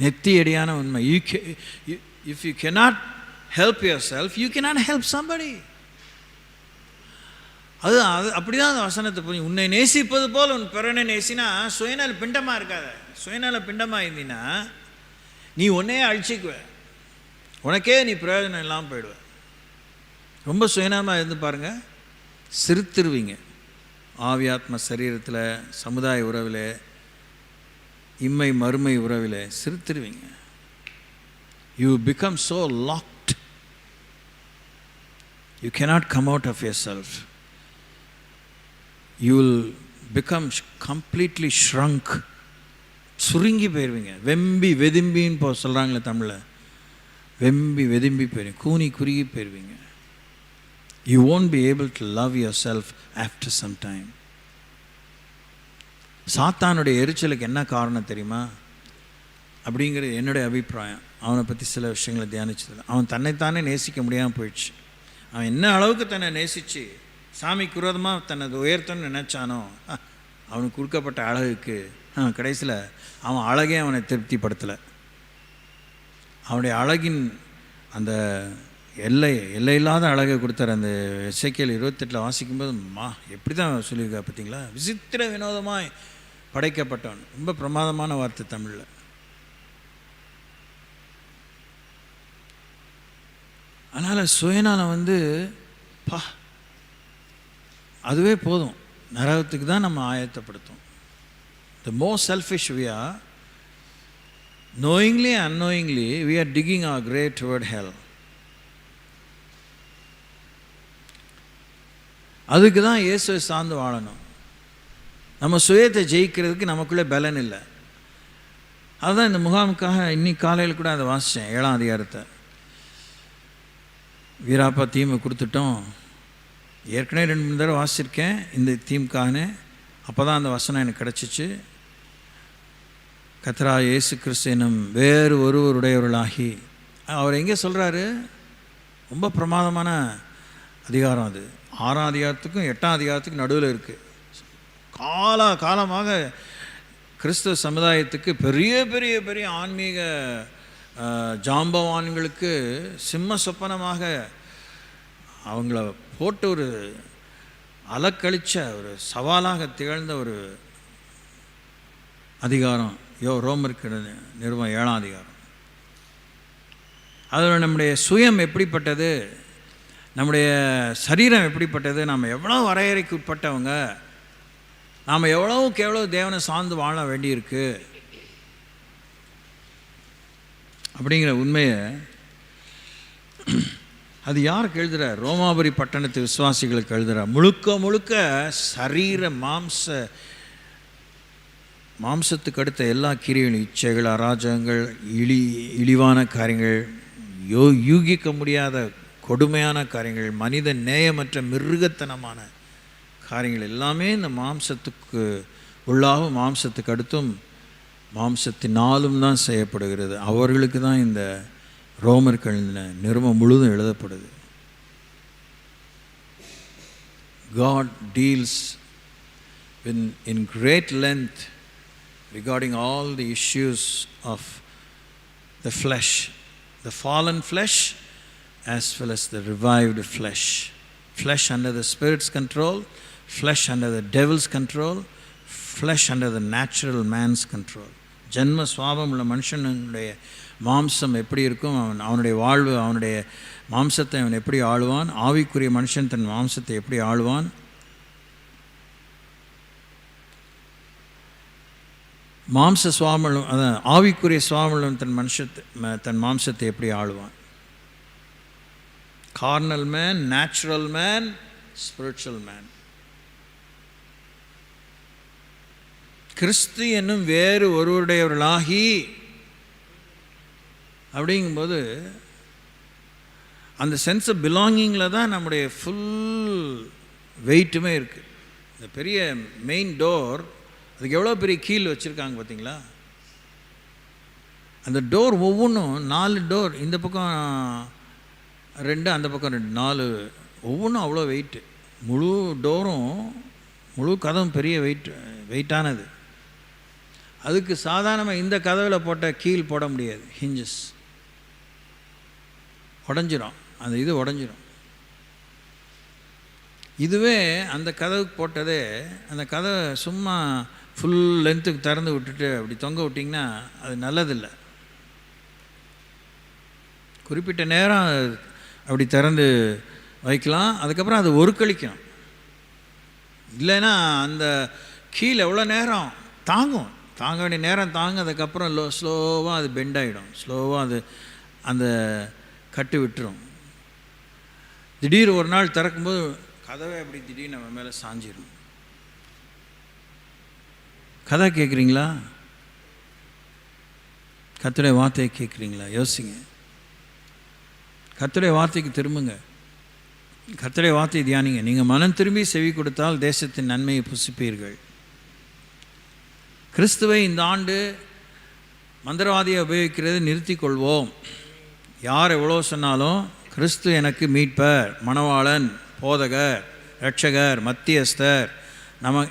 நெத்தியடியான உண்மை. If you cannot help yourself, you cannot help somebody. அது அப்படிதான் அந்த வசனத்தை புரியும். உன்னை நேசிப்பது போல் உன் பிறனை நேசினா சுயநல பிண்டமாக இருக்காத. சுயநல பிண்டமாக இருந்தீன்னா நீ உன்னையே அழிச்சிக்குவ, உனக்கே நீ பிரயோஜனம் இல்லாமல் போயிடுவ. ரொம்ப சுயநலமாக இருந்து பாருங்கள், சிரித்துருவீங்க. ஆவியாத்ம சரீரத்தில், சமுதாய உறவில், இம்மை மறுமை உறவில் சிரித்துருவீங்க. You become so locked, you cannot come out of yourself. You will become completely shrunk. சுருங்கி போயிடுவீங்க. வெம்பி வெதும்பின்னு சொல்கிறாங்களே தமிழில், வெம்பி வெதும்பி போயிடுவீங்க, கூனி குறுகி போயிடுவீங்க. You won't be able to love yourself after some time. சாத்தானுடைய எரிச்சலுக்கு என்ன காரணம் தெரியுமா அப்படிங்கிறது என்னுடைய அபிப்பிராயம். அவனை பற்றி சில விஷயங்களை தியானிச்சது. அவன் தன்னைத்தானே நேசிக்க முடியாமல் போயிடுச்சு. அவன் என்ன அளவுக்கு தன்னை நேசித்து சாமிக்கு விரோதமாக தனது உயர்த்தன்னு நினச்சானோ, அவனுக்கு கொடுக்கப்பட்ட அழகுக்கு கடைசியில் அவன் அழகே அவனை திருப்திப்படுத்தலை. அவனுடைய அழகின் அந்த எல்லையில்லாத அழகை கொடுத்தார். அந்த எசேக்கியேல் 28 வாசிக்கும்போது எப்படி தான் சொல்லியிருக்கா பார்த்தீங்களா? விசித்திர வினோதமாய் படைக்கப்பட்டவன். ரொம்ப பிரமாதமான வார்த்தை தமிழில். அதனால் சுயநலம் அதுவே போதும், நரகத்துக்கு தான் நம்ம ஆயத்தப்படுத்தும். The more selfish we are, knowingly and unknowingly, we are digging our grave toward hell. அதுக்கு தான் இயேசுவை சார்ந்து வாழணும். நம்ம சுயத்தை ஜெயிக்கிறதுக்கு நமக்குள்ளே பலன் இல்லை. அதுதான் இந்த முகாமுக்காக இன்னைக்கு காலையில் கூட அதை வாசித்தேன். 7ஆம் அதிகாரத்தை வீராப்பா தீமை கொடுத்துட்டோம். ஏற்கனவே 2-3 தடவை வாசிச்சிருக்கேன் இந்த தீமுக்காகனே. அப்போ தான் அந்த வசனம் எனக்கு கிடச்சிச்சு. கர்த்தராகிய இயேசு கிறிஸ்து என்னும் வேறு ஒருவருடையவர்களாகி, அவர் எங்கே சொல்கிறாரு? ரொம்ப பிரமாதமான அதிகாரம் அது. 6ஆம் அதிகாரத்துக்கும் 8ஆம் அதிகாரத்துக்கும் நடுவில் இருக்குது. காலமாக கிறிஸ்தவ சமுதாயத்துக்கு பெரிய பெரிய பெரிய ஆன்மீக ஜாம்பவான்களுக்கு சிம்ம சொப்பனமாக அவங்கள போட்டு ஒரு அலக்கழிச்ச ஒரு சவாலாக திகழ்ந்த ஒரு அதிகாரம் ரோமருக்கு நிறுவனம் 7ஆம் அதிகாரம். அதில் நம்முடைய சுயம் எப்படிப்பட்டது, நம்முடைய சரீரம் எப்படிப்பட்டது, நாம் எவ்வளோ வரையறைக்கு உட்பட்டவங்க, நாம் எவ்வளோவுக்கு எவ்வளோ தேவனை சார்ந்து வாழ வேண்டியிருக்கு அப்படிங்கிற உண்மையை அது யாருக்கு எழுதுகிறார்? ரோமாபுரி பட்டணத்து விசுவாசிகளுக்கு எழுதுகிறார். முழுக்க முழுக்க சரீர மாம்சத்துக்கு அடுத்த எல்லா கிரியைகளும், இச்சைகள், அராஜகங்கள், இழிவான காரியங்கள், யூகிக்க முடியாத கொடுமையான காரியங்கள், மனித நேயமற்ற மிருகத்தனமான காரியங்கள் எல்லாமே இந்த மாம்சத்துக்கு உள்ளாகவும் மாம்சத்துக்கு அடுத்தும் மாம்சத்தினாலும் தான் செய்யப்படுகிறது. அவர்களுக்கு தான் இந்த ரோமர்கள் நிருபம் முழுதும் எழுதப்படுது. God deals in great length regarding all the issues of the flesh, the fallen flesh as well as the revived flesh. Flesh under the Spirit's control, flesh under the devil's control, flesh under the natural man's control. ஜன்ம சுவாபம் உள்ள மனுஷனுடைய மாம்சம் எப்படி இருக்கும், அவனுடைய வாழ்வு, அவனுடைய மாம்சத்தை அவன் எப்படி ஆளுவான், ஆவிக்குரிய மனுஷன் தன் மாம்சத்தை எப்படி ஆளுவான். மாம்ச சுவாமலும் அதான் ஆவிக்குரிய சுவாமலும் தன் மாம்சத்தை எப்படி ஆளுவான்? Carnal man, natural man, spiritual man. கிறிஸ்து என்னும் வேறு ஒருவருடையவர்களாகி அப்படிங்கும்போது அந்த சென்ஸ் ஆஃப் பிலாங்கிங்கில் தான் நம்முடைய ஃபுல் வெயிட்டுமே இருக்குது. இந்த பெரிய மெயின் டோர், அதுக்கு எவ்வளோ பெரிய கீல் வச்சுருக்காங்க பார்த்தீங்களா? அந்த டோர் ஒவ்வொன்றும் 4 டோர், இந்த பக்கம் 2, அந்த பக்கம் 2, 4, ஒவ்வொன்றும் அவ்வளோ வெயிட்டு. முழு டோரும் முழு கதவும் பெரிய வெயிட்டானது. அதுக்கு சாதாரணமாக இந்த கதவில் போட்ட கீல் போட முடியாது. ஹிஞ்சஸ் உடஞ்சிரும், அந்த இது உடஞ்சிரும். இதுவே அந்த கதவுக்கு போட்டதே, அந்த கதவை சும்மா ஃபுல் லென்த்துக்கு திறந்து விட்டுட்டு அப்படி தொங்க விட்டிங்கன்னா அது நல்லதில்லை. குறிப்பிட்ட நேரம் அப்படி திறந்து வைக்கலாம், அதுக்கப்புறம் அது ஒருக்களிக்கும். இல்லைன்னா அந்த கீழே எவ்வளோ நேரம் தாங்கும், தாங்க வேண்டிய நேரம் தாங்க, அதுக்கப்புறம் ஸ்லோவாக அது பெண்ட் ஆகிடும், ஸ்லோவாக அது அந்த கட்டு விட்டுரும். திடீர் ஒரு நாள் திறக்கும்போது கதவை அப்படி திடீர்னு நம்ம மேலே சாஞ்சிடும். கதை கேட்குறீங்களா? கர்த்தருடைய வார்த்தையை கேட்குறீங்களா? யோசிங்க. கர்த்தருடைய வார்த்தைக்கு திரும்புங்க, கர்த்தருடைய வார்த்தையை தியானிங்க. நீங்கள் மனம் திரும்பி செவி கொடுத்தால் தேசத்தின் நன்மையை புசிப்பீர்கள். கிறிஸ்துவை இந்த ஆண்டு மந்திரவாதியை உபயோகிக்கிறது நிறுத்தி கொள்வோம். யார் எவ்வளோ சொன்னாலும் கிறிஸ்து எனக்கு மீட்பர், மணவாளன், போதகர், ரட்சகர், மத்தியஸ்தர்,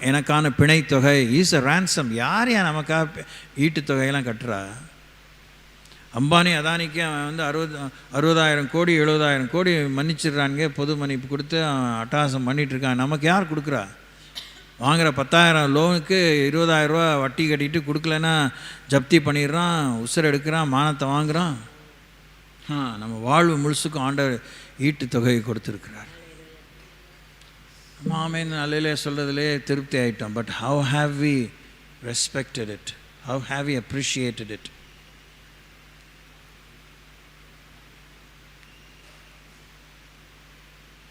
எனக்கான பிணைத்தொகை, ஈஸ் அ ரேன்சம். யார் நமக்காக ஈட்டுத்தொகையெல்லாம் கட்டுறா? அம்பானி அதானிக்கு அவன் 60,000 கோடி 70,000 கோடி மன்னிச்சிடுறானுங்க, பொது மன்னிப்பு கொடுத்து அட்டகாசம் பண்ணிகிட்ருக்கான். நமக்கு யார் கொடுக்குறா? வாங்குகிற 10,000 லோனுக்கு 20,000 ரூபா வட்டி கட்டிட்டு கொடுக்கலன்னா ஜப்தி பண்ணிடுறான், உசுரை எடுக்கிறான், மானத்தை வாங்குகிறான். நம்ம வாழ்வு முழுசுக்கும் ஆண்டவர் ஈட்டு தொகையை கொடுத்துருக்கிறார். ஆமென் அல்லேலூயா சொல்கிறதுலே திருப்தி ஆகிட்டோம். But how have we respected it? How have we appreciated it?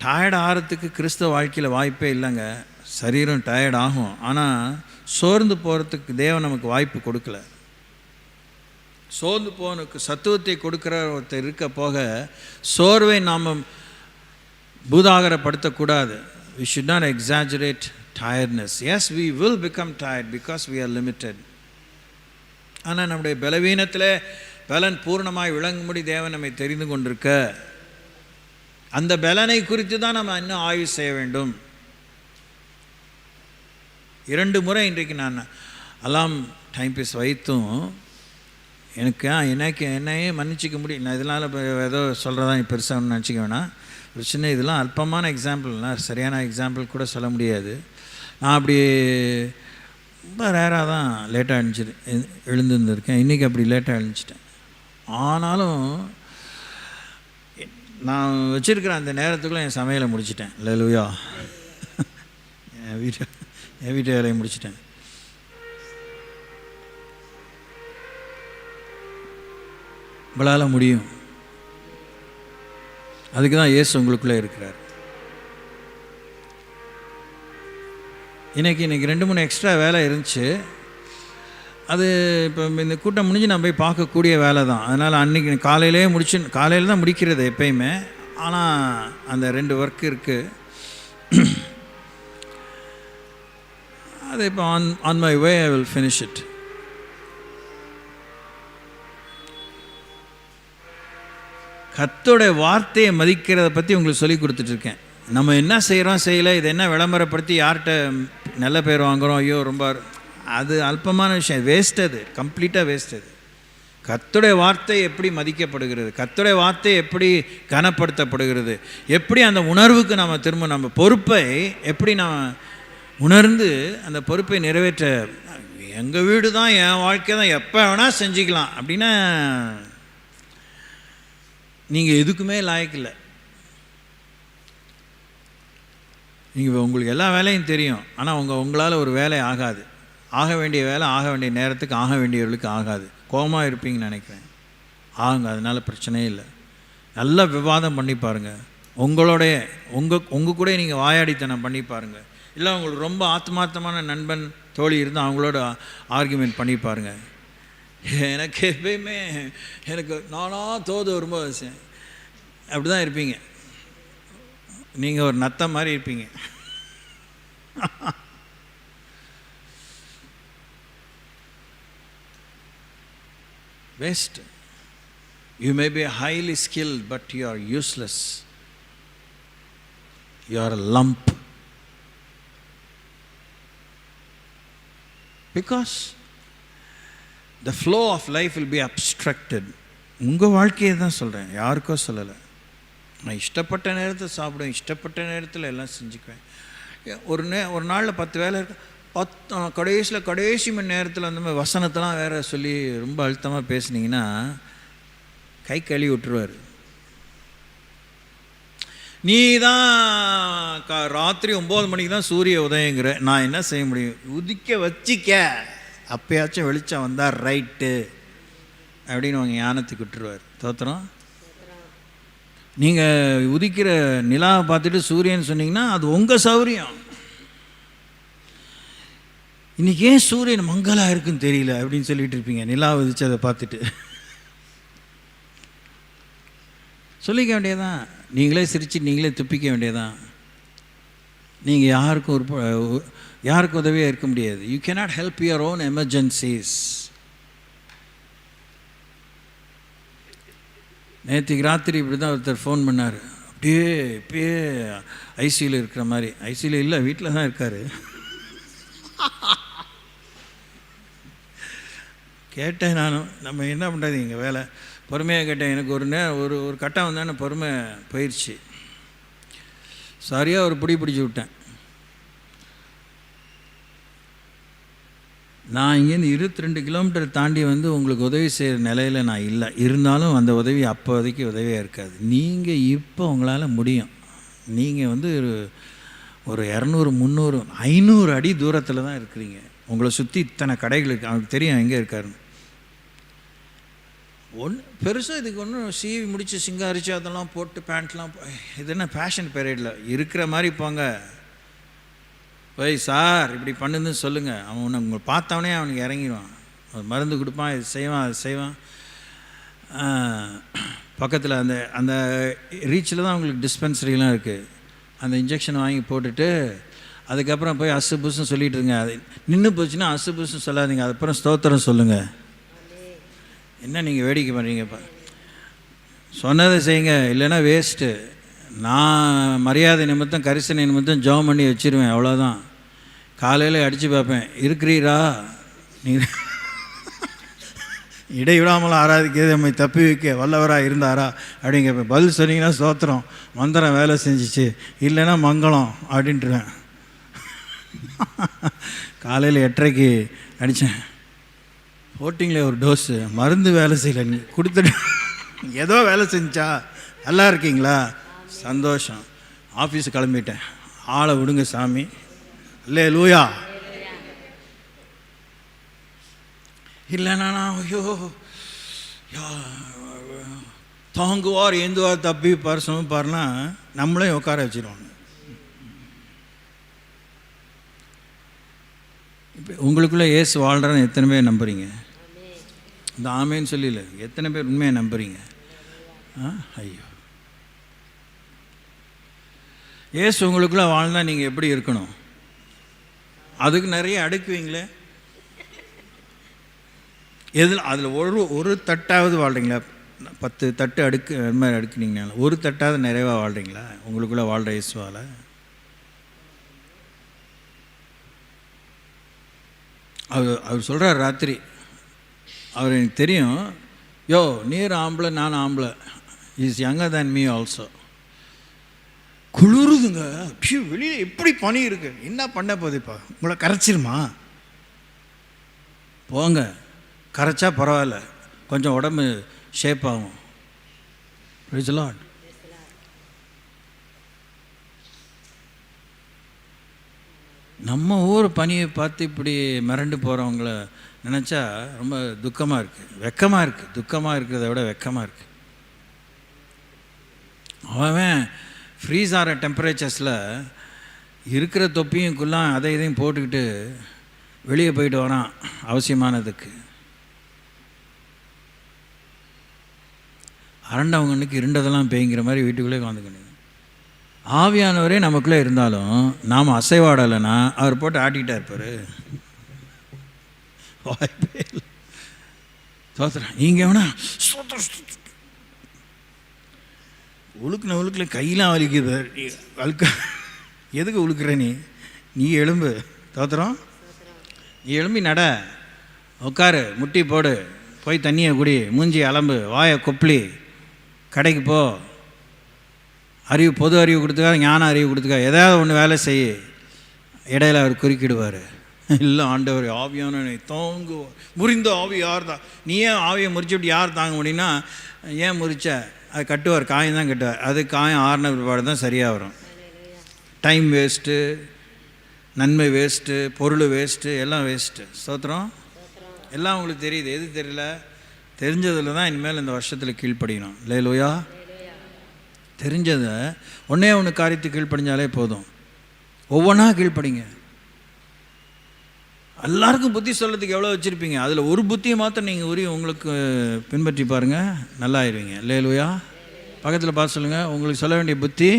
Tired ஆகிறதுக்கு கிறிஸ்தவ வாழ்க்கையில் வாய்ப்பே இல்லைங்க. சரீரம் டயர்ட் ஆகும், ஆனால் சோர்ந்து போகிறதுக்கு தேவன் நமக்கு வாய்ப்பு கொடுக்கல. சோர்ந்து போனுக்கு சத்துவத்தை கொடுக்குற ஒருத்தர் இருக்க போக சோர்வை நாம் பூதாகரப்படுத்தக்கூடாது. We should not exaggerate tiredness. Yes, we will become tired because we are limited. ஆனால் நம்முடைய பலவீனத்தில் பலன் பூர்ணமாய் விளங்கும்படி தேவன் நம்மை தெரிந்து கொண்டிருக்க, அந்த பலனை குறித்து தான் நம்ம இன்னும் ஆய்வு செய்ய வேண்டும். 2 முறை இன்றைக்கு நான் அலாம் டைம் பீஸ் வைத்தும் என்னையே மன்னிச்சிக்க முடியும். நான் இதனால் ஏதோ சொல்கிறதா பெருசாக ஒன்று நினச்சிக்க வேணாம். ஒரு சின்ன இதெல்லாம் அல்பமான எக்ஸாம்பிள்னால் சரியான எக்ஸாம்பிள் கூட சொல்ல முடியாது. நான் அப்படி ரொம்ப ரேராக தான் லேட்டாக எழுந்துருந்துருக்கேன். இன்றைக்கி அப்படி லேட்டாக எழுந்துச்சிட்டேன். ஆனாலும் நான் வச்சுருக்கிற அந்த நேரத்துக்குள்ளே என் சமையலை முடிச்சிட்டேன். அல்லேலூயா. என் வீட்டு வேலையை முடிச்சிட்டேன். உங்களால் முடியும். அதுக்கு தான் இயேசு உங்களுக்குள்ளே இருக்கிறார். இன்றைக்கி 2-3 எக்ஸ்ட்ரா வேலை இருந்துச்சு. அது இப்போ இந்த கூட்டம் முடிஞ்சு நான் போய் பார்க்கக்கூடிய வேலை தான். அதனால் அன்றைக்கி காலையில் தான் முடிக்கிறது எப்பயுமே. ஆனால் அந்த 2 ஒர்க் இருக்குது. அது இப்போ on my way I will finish it. கர்த்தருடைய வார்த்தையை மதிக்கிறத பற்றி உங்களுக்கு சொல்லி கொடுத்துட்ருக்கேன். நம்ம என்ன செய்யலை, இது என்ன விளம்பரப்படுத்தி யார்கிட்ட நல்ல பேர் வாங்குகிறோம், ஐயோ ரொம்ப அது அல்பமான விஷயம், வேஸ்ட். அது கம்ப்ளீட்டாக வேஸ்ட். அது கர்த்தருடைய வார்த்தை எப்படி மதிக்கப்படுகிறது, கர்த்தருடைய வார்த்தை எப்படி கனப்படுத்தப்படுகிறது, எப்படி அந்த உணர்வுக்கு நம்ம திரும்ப நம்ம பொறுப்பை எப்படி நம்ம உணர்ந்து அந்த பொறுப்பை நிறைவேற்ற. எங்கள் வீடு தான், என் வாழ்க்கை தான், எப்போ வேணால் செஞ்சுக்கலாம் அப்படின்னா நீங்கள் எதுக்குமே லாயக்கில்லை. நீங்கள் உங்களுக்கு எல்லா வேலையும் தெரியும், ஆனால் உங்களால் ஒரு வேலை ஆகாது. ஆக வேண்டிய வேலை ஆக வேண்டிய நேரத்துக்கு ஆக வேண்டியவர்களுக்கு ஆகாது. கோபமாக இருப்பீங்கன்னு நினைக்கிறேன். ஆகுங்க, அதனால் பிரச்சனையே இல்லை. நல்லா விவாதம் பண்ணி பாருங்கள். உங்களுடைய உங்கள் கூட நீங்கள் வாயாடித்தனம் பண்ணி பாருங்கள். இல்லை உங்களுக்கு ரொம்ப ஆத்மார்த்தமான நண்பன் தோழி இருந்தால் அவங்களோட ஆர்கியூமெண்ட் பண்ணி பாருங்கள். எனக்கு எப்பயுமே நானாக தோது வரும்போது அப்படி தான் இருப்பீங்க. நீங்கள் ஒரு நத்த மாதிரி இருப்பீங்க. Waste. You may be highly skilled, but you are useless. You are a lump. Because the flow of life will be obstructed. உங்கள் வாழ்க்கையை தான் சொல்கிறேன், யாருக்கோ சொல்லலை. நான் இஷ்டப்பட்ட நேரத்தை சாப்பிடுவேன், இஷ்டப்பட்ட நேரத்தில் எல்லாம் செஞ்சுக்குவேன். ஒரு நாளில் 10 வேலை இருக்கு. கடைசி மணி நேரத்தில் அந்த மாதிரி வசனத்தெல்லாம் வேறு சொல்லி ரொம்ப அழுத்தமாக பேசுனீங்கன்னா கை கழுவி விட்டுருவார். நீ தான் ராத்திரி 9 மணிக்கு தான் சூரிய உதயங்கிற, நான் என்ன செய்ய முடியும்? உதிக்க வச்சிக்க, அப்பயாச்சும் வெளிச்சம் வந்தால் ரைட்டு அப்படின்னு அவங்க ஞானத்துக்கு விட்டுருவார். தோத்திரம். நீங்கள் உதிக்கிற நிலாவை பார்த்துட்டு சூரியன் சொன்னீங்கன்னா அது உங்கள் சௌரியம். இன்றைக்கி ஏன் சூரியன் மங்கலாக இருக்குன்னு தெரியல அப்படின்னு சொல்லிட்டு இருப்பீங்க நிலா உதிச்சதை பார்த்துட்டு. சொல்லிக்க வேண்டியதான். நீங்களே சிரித்து நீங்களே துப்பிக்க வேண்டியதான். நீங்கள் யாருக்கும் உதவியாக இருக்க முடியாது. You cannot help your own emergencies. நேற்றுக்கு ராத்திரி இப்படி தான் ஒருத்தர் ஃபோன் பண்ணார். இப்பயே ஐசியூவில் இருக்கிற மாதிரி. ஐசியூவில் இல்லை, வீட்டில் தான் இருக்கார். கேட்டேன் நானும், நம்ம என்ன பண்ணுறது எங்கள் வேலை. பொறுமையாக கேட்டேன். எனக்கு ஒரு கட்டம் வந்தானே பொறுமை போயிடுச்சு. சரியாக ஒரு பிடிச்சி விட்டேன். நான் இங்கேருந்து 22 கிலோமீட்டர் தாண்டி உங்களுக்கு உதவி செய்கிற நிலையில் நான் இல்லை. இருந்தாலும் அந்த உதவி அப்போதைக்கு உதவியாக இருக்காது. நீங்கள் இப்போ உங்களால் முடியும். நீங்கள் ஒரு 200, 300, 500 அடி தூரத்தில் தான் இருக்கிறீங்க. உங்களை சுற்றி இத்தனை கடைகள் இருக்குது. அவனுக்கு தெரியும் எங்கே இருக்காருன்னு. பெருசாக இதுக்கு ஒன்றும் சீவி முடித்து சிங்காரிச்சு அதெல்லாம் போட்டு பேண்ட்லாம் இது என்ன ஃபேஷன் பீரியடில் இருக்கிற மாதிரி போங்க. போய் சார் இப்படி பண்ணுதுன்னு சொல்லுங்கள். அவன் உங்களை பார்த்தவனே அவனுக்கு இறங்கிடுவான். ஒரு மருந்து கொடுப்பான், இது செய்வான், அது செய்வான். பக்கத்தில் அந்த ரீச்சில் தான் உங்களுக்கு டிஸ்பென்சரிலாம் இருக்குது. அந்த இன்ஜெக்ஷன் வாங்கி போட்டுட்டு அதுக்கப்புறம் போய் அசு புசுன்னு சொல்லிகிட்டு இருங்க. அது நின்று போச்சுன்னா அசு புசுன்னு சொல்லாதீங்க. அதுக்கப்புறம் ஸ்தோத்திரம் சொல்லுங்கள். என்ன நீங்கள் வேடிக்கை பண்ணுறீங்கப்பா? சொன்னதை செய்யுங்க, இல்லைன்னா வேஸ்ட்டு. நான் மரியாதை நிமித்தம் கரிசனை நிமித்தம் ஜெபம் பண்ணி வச்சுருவேன், அவ்வளோதான். காலையில் அடித்து பார்ப்பேன், இருக்கிறீரா நீங்கள் இடைவிடாமல் ஆராதிக்கிறது நம்மை தப்பி வைக்க வல்லவராக இருந்தாரா அப்படின்னு கேட்பேன். பதில் சொன்னீங்கன்னா ஸ்தோத்திரம், மந்திரம் வேலை செஞ்சிச்சு, இல்லைன்னா மங்களம் அப்படின்ட்டுருவேன். காலையில் 8:30க்கு அடித்தேன். போட்டிங்களே ஒரு டோஸு, மருந்து வேலை செய்யலை, நீ கொடுத்துட்டு ஏதோ வேலை செஞ்சா. நல்லா இருக்கீங்களா? சந்தோஷம். ஆஃபீஸு கிளம்பிட்டேன். ஆளை விடுங்க சாமி. இல்லை லூயா. இல்லைண்ணா ஐயோ தாங்குவார் ஏந்துவார் தப்பி பரிசமும் பாருன்னா நம்மளையும் உட்கார வச்சிருவாங்க. இப்போ உங்களுக்குள்ளே ஏசு வாழ்கிறன்னு எத்தனை பேர் நம்புறீங்க? இந்த ஆமேன்னு சொல்லல, எத்தனை பேர் உண்மையை நம்புறீங்க? ஐயோ, ஏசு உங்களுக்குள்ளே வாழ்ந்தால் நீங்கள் எப்படி இருக்கணும்? அதுக்கு நிறைய அடுக்குவீங்களே. அதில் ஒரு தட்டாவது வாழ்கிறீங்களா? 10 தட்டு அடுக்கு அது மாதிரி அடுக்குனீங்கன்னா ஒரு தட்டாவது நிறைவாக வாழ்கிறீங்களா உங்களுக்குள்ளே வாழ்கிற இயேசுவால்? அவர் சொல்கிறார் ராத்திரி, அவர் எனக்கு தெரியும், யோ நீர் ஆம்பளை நான் ஆம்பளை, is younger than me also. குளிருதுங்க, வெளியில் எப்படி பனி இருக்கு, என்ன பண்ண போகுதுப்பா, உங்களை கரைச்சிருமா? போங்க, கரைச்சா பரவாயில்ல, கொஞ்சம் உடம்பு ஷேப் ஆகும். Praise the Lord. நம்ம ஊர் பனியை பார்த்து இப்படி மிரண்டு போகிறவங்கள நினச்சா ரொம்ப துக்கமாக இருக்குது, வெக்கமாக இருக்குது. துக்கமாக இருக்கிறத விட வெக்கமாக இருக்குது. அவன் ஃப்ரீஸ் ஆகிற டெம்பரேச்சர்ஸில் இருக்கிற தொப்பியும்குள்ளாம் அதை இதையும் போட்டுக்கிட்டு வெளியே போயிட்டு வரான் அவசியமானதுக்கு. அரண்டவங்கனுக்கு இருண்டதெல்லாம் பேய்ங்கிற மாதிரி வீட்டுக்குள்ளே உட்காந்துக்கணும். ஆவியானவரே நமக்குள்ளே இருந்தாலும் நாம் அசைவாடலைன்னா அவர் போட்டு ஆட்டிக்கிட்டே இருப்பார். வாய்ப்பே இல்லை. தோத்துறேன். நீங்கள் வேணா உழுக்குன கையெல்லாம் வலிக்குது. எதுக்கு உழுக்கிற நீ எலும்பு தோத்துறோம். நீ எழும்பி நட, உட்காரு, முட்டி போடு, போய் தண்ணியை குடி, மூஞ்சி அலம்பு, வாயை கொப்பளி, கடைக்கு போ, அறிவு பொது அறிவு கொடுத்துக்கா, ஞான அறிவு கொடுத்துக்கா, ஏதாவது ஒன்று வேலை செய்ய. இடையில அவர் குறுக்கிடுவார். இல்லை ஆண்டவர் ஆவியானவனை தாங்குவார். முறிந்த ஆவி யார் தான்? நீ ஏன் ஆவியை முறிச்சுட்டு யார் தாங்க முடியும்னா, ஏன் முறிச்ச? அது கட்டுவார், காயம் தான் கட்டுவார். அது காயம் ஆறின பிற்பாடு தான் சரியாக வரும். டைம் வேஸ்ட்டு, நன்மை வேஸ்ட்டு, பொருள் வேஸ்ட்டு, எல்லாம் வேஸ்ட்டு. ஸ்தோத்திரம். எல்லாம் உங்களுக்கு தெரியுது. எது தெரியல? தெரிஞ்சதில் தான் இனிமேல் இந்த வருஷத்தில் கீழ்ப்படியணும். அல்லேலூயா. தெரிஞ்சதை ஒன்று காரியத்துக்கு கீழ்ப்படிஞ்சாலே போதும். ஒவ்வொன்றா கீழ்ப்படிங்க. எல்லாருக்கும் புத்தி சொல்கிறதுக்கு எவ்வளோ வச்சுருப்பீங்க, அதில் ஒரு புத்தியை மாத்திரம் நீங்கள் உங்களுக்கு பின்பற்றி பாருங்கள், நல்லா ஆயிடுவீங்க. அல்லேலூயா. பக்கத்தில் பார்த்து சொல்லுங்கள், உங்களுக்கு சொல்ல வேண்டிய புத்தி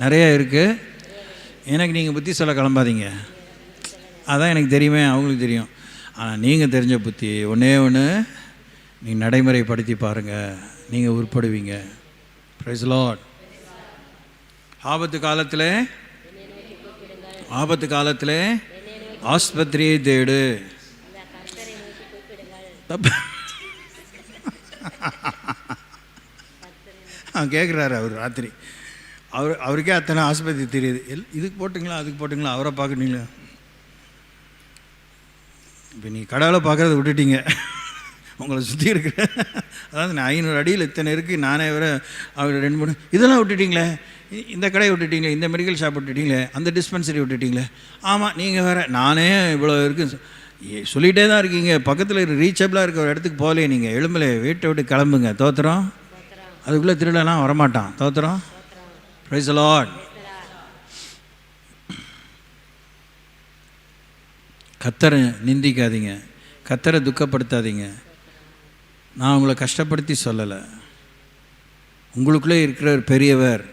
நிறையா இருக்குது, எனக்கு நீங்கள் புத்தி சொல்ல கிளம்பாதீங்க. அதான் எனக்கு தெரியுமே, அவங்களுக்கு தெரியும். ஆனால் நீங்கள் தெரிஞ்ச புத்தி ஒன்று நீங்கள் நடைமுறைப்படுத்தி பாருங்கள், நீங்கள் உருப்படுவீங்க. Price Lord. ஆபத்து காலத்தில் ஆஸ்பத்திரியை தேடு. கேட்குறாரு அவர் ராத்திரி. அவருக்கே அத்தனை ஆஸ்பத்திரி தெரியுது. இதுக்கு போட்டுங்களா, அதுக்கு போட்டுங்களா, அவரை பார்க்குறீங்களா? இப்போ நீ கடவுளை பார்க்குறத விட்டுட்டீங்க, உங்களை சுற்றி இருக்கிற. அதாவது நான் 500 அடியில் இத்தனை இருக்குது, நானே வர அவர் 2-3 இதெல்லாம் விட்டுட்டிங்களே, இந்த கடையை விட்டுட்டிங்களே, இந்த மெடிக்கல் ஷாப் விட்டுட்டிங்களே, அந்த டிஸ்பென்சரி விட்டுட்டிங்களே. ஆமாம், நீங்கள் வேறு நானே இவ்வளோ இருக்குது சொல்லிகிட்டே தான் இருக்கீங்க. பக்கத்தில் ரீச்சபிளாக இருக்க ஒரு இடத்துக்கு போகலையே, நீங்கள் எழும்பலை, வீட்டை விட்டு கிளம்புங்க. தோத்திரம். அதுக்குள்ளே திருடலாம் வரமாட்டான். தோத்திரம். Praise the Lord. கர்த்தரை நிந்திக்காதீங்க, கர்த்தரை துக்கப்படுத்தாதீங்க. நான் உங்களை கஷ்டப்படுத்தி சொல்லலை. உங்களுக்குள்ளே இருக்கிற ஒரு பெரியவர்,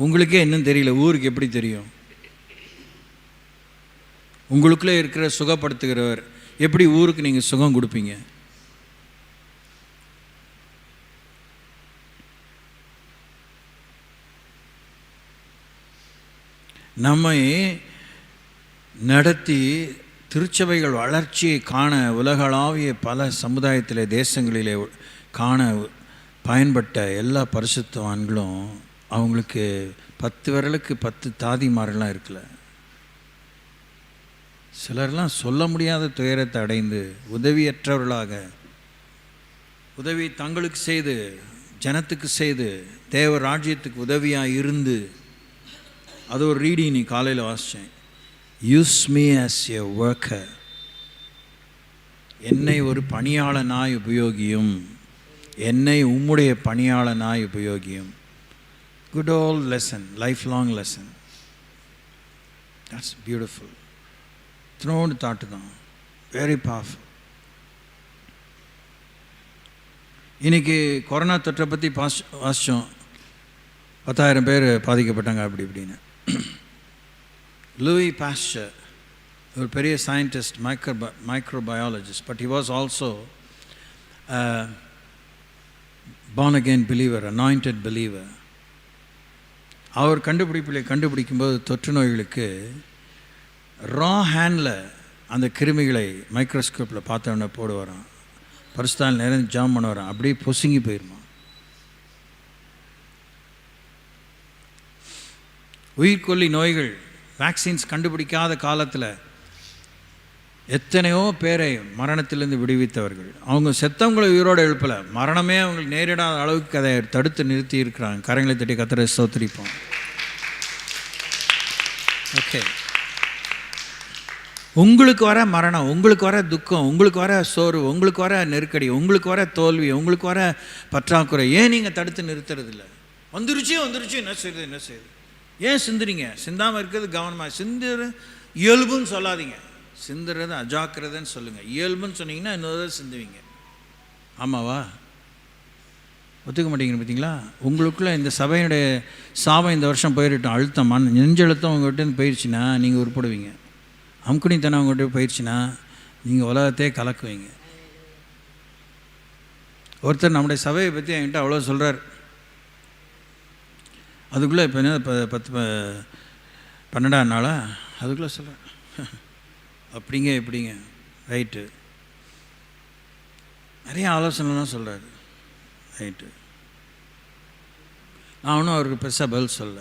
உங்களுக்கே இன்னும் தெரியல, ஊருக்கு எப்படி தெரியும்? உங்களுக்குள்ளே இருக்கிற சுகப்படுத்துகிறவர் எப்படி ஊருக்கு நீங்கள் சுகம் கொடுப்பீங்க? நம்மை நடத்தி திருச்சபைகள் வளர்ச்சியை காண உலகளாவிய பல சமுதாயத்திலே, தேசங்களிலே காண பயன்பட்ட எல்லா பரிசுத்தவான்களும் அவங்களுக்கு 10 விரலுக்கு 10 தாதிமாரெல்லாம் இருக்குல்ல. சிலர்லாம் சொல்ல முடியாத துயரத்தை அடைந்து உதவியற்றவர்களாக, உதவி தங்களுக்கு செய்து ஜனத்துக்கு செய்து தேவ ராஜ்யத்துக்கு உதவியாக இருந்து. அது ஒரு ரீடிங் நீ காலையில் வாசித்தேன். Use me as a worker, என்னை ஒரு பணியாளனாய் உபயோகியும், என்னை உம்முடைய பணியாளனாய் உபயோகியும். Good old lesson, lifelong lesson. That's beautiful. த்ரோண்டு தாட்டு தான், வெரி பவர்ஃபுல். இன்றைக்கி கொரோனா தொற்றை பற்றி வாசித்தோம். 10,000 பேர் பாதிக்கப்பட்டாங்க அப்படி இப்படின்னு. லூயி பாஸ்டர் ஒரு பெரிய scientist, microbiologist, but he was also born again believer, anointed believer. அவர் கண்டுபிடிக்கும்போது தொற்று நோய்களுக்கு ரா ஹேண்டில் அந்த கிருமிகளை மைக்ரோஸ்கோப்பில் பார்த்தவொடனே போடுவாராம். பரிசுத்தால் நேரம் ஜாம் பண்ண வரான், அப்படியே பொசுங்கி போயிருமா. உயிர்கொல்லி நோய்கள், வேக்சின்ஸ் கண்டுபிடிக்காத காலத்தில் எத்தனையோ பேரை மரணத்திலிருந்து விடுவித்தவர்கள். அவங்க செத்தவங்களை உயிரோடு எழுப்பலை, மரணமே அவங்களுக்கு நேரிடாத அளவுக்கு அதை தடுத்து நிறுத்தி இருக்கிறாங்க. கரங்களை தட்டி கர்த்தரை ஸ்தோத்திரிப்போம். ஓகே. உங்களுக்கு வர மரணம், உங்களுக்கு வர துக்கம், உங்களுக்கு வர சோர்வு, உங்களுக்கு வர நெருக்கடி, உங்களுக்கு வர தோல்வி, உங்களுக்கு வர பற்றாக்குறை ஏன் நீங்கள் தடுத்து நிறுத்துறதில்ல? வந்துருச்சு என்ன செய்யுது? ஏன் சிந்துறீங்க? சிந்தாமல் இருக்கிறது கவனமாக. சிந்துற இயல்புன்னு சொல்லாதீங்க, சிந்துறது அஜாக்கிரதைன்னு சொல்லுங்கள். இயல்புன்னு சொன்னீங்கன்னா இன்னொரு சிந்துவீங்க. ஆமாவா? ஒத்துக்க மாட்டேங்கிறீங்க பார்த்தீங்களா? உங்களுக்குள்ளே இந்த சபையினுடைய சாபம் இந்த வருஷம் போயிடட்டும். அழுத்தம், நெஞ்சழுத்தம் உங்கள்கிட்ட போயிடுச்சுன்னா நீங்கள் உருப்படுவீங்க. அமுக்குனித்தனம் உங்கள்கிட்ட போயிடுச்சுன்னா நீங்கள் உலகத்தையே கலக்குவீங்க. ஒருத்தர் நம்முடைய சபையை பற்றி என்கிட்ட அவ்வளோ சொல்கிறார். அதுக்குள்ளே இப்போ என்ன 12 நாளா அதுக்குள்ளே சொல்கிறேன். அப்படிங்க எப்படிங்க? ரைட்டு. நிறைய ஆலோசனைலாம் சொல்கிறார். ரைட்டு. நான் ஒன்றும் அவருக்கு பெருசாக பதில் சொல்ல.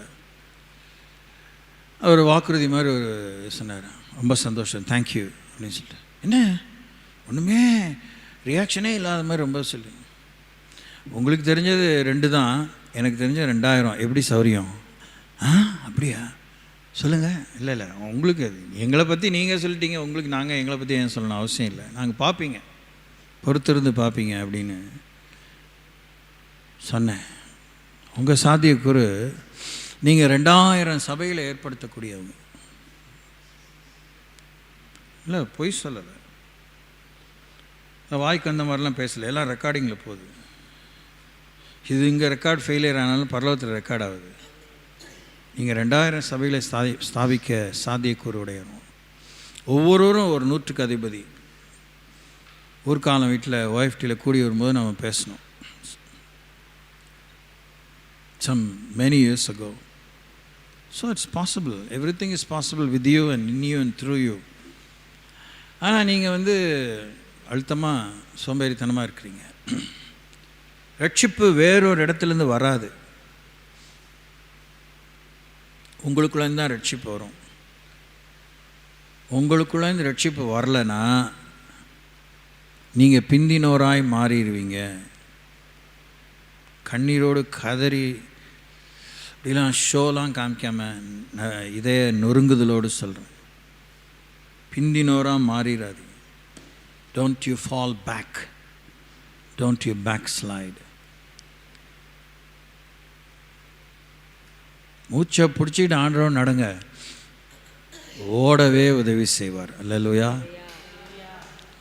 அவர் வாக்குறுதி மாதிரி ஒரு சொன்னார். ரொம்ப சந்தோஷம், தேங்க்யூ அப்படின்னு சொல்லிட்டு. என்ன ஒன்றுமே ரியாக்ஷனே இல்லாத மாதிரி ரொம்ப சொல்லி. உங்களுக்கு தெரிஞ்சது 2 தான், எனக்கு தெரிஞ்ச 2000. எப்படி சௌரியம்? அப்படியா? சொல்லுங்கள். இல்லை உங்களுக்கு எங்களை பற்றி நீங்கள் சொல்லிட்டீங்க, உங்களுக்கு நாங்கள் எங்களை பற்றி ஏன் சொல்லணும் அவசியம் இல்லை. நாங்கள் பார்ப்பீங்க, பொறுத்திருந்து பார்ப்பீங்க அப்படின்னு சொன்னேன். உங்கள் சாத்தியக்கூறு நீங்கள் 2000 சபையில் ஏற்படுத்தக்கூடியவங்க. இல்லை பொய் சொல்லலை, வாய்க்கு அந்த மாதிரிலாம் பேசலை. எல்லாம் ரெக்கார்டிங்கில் போகுது. இது இங்கே ரெக்கார்ட் ஃபெயிலியர் ஆனாலும் பரலோகத்தில் ரெக்கார்ட் ஆகுது. நீங்கள் 2000 சபையில் ஸ்தாபிக்க சாத்தியக்கூறு உடையணும். ஒவ்வொருவரும் ஒரு 100க்கு அதிபதி. ஊர்காலம் வீட்டில் OFTயில் கூடி வரும்போது நம்ம பேசணும். many years ago. So it's possible. Everything is possible with you and in you and through you. ஆனால் நீங்கள் அழுத்தமாக சோம்பேறித்தனமாக இருக்கிறீங்க. ரட்சிப்பு வேறொரு இடத்துலேருந்து வராது, உங்களுக்குள்ளேருந்து தான் ரட்சிப்பு வரும். உங்களுக்குள்ளேருந்து ரட்சிப்பு வரலைன்னா நீங்கள் பிந்தினோராய் மாறிடுவீங்க. கண்ணீரோடு கதறி இப்படிலாம் ஷோலாம் காமிக்காமல் இதே நொறுங்குதலோடு சொல்கிறேன், பிந்தினோராக மாறிடாது. Don't you fall back. Don't you backslide. மூச்சை பிடிச்சிட்டு ஆண்டவன் நடங்க, ஓடவே உதவி செய்வார். அல்லேலூயா,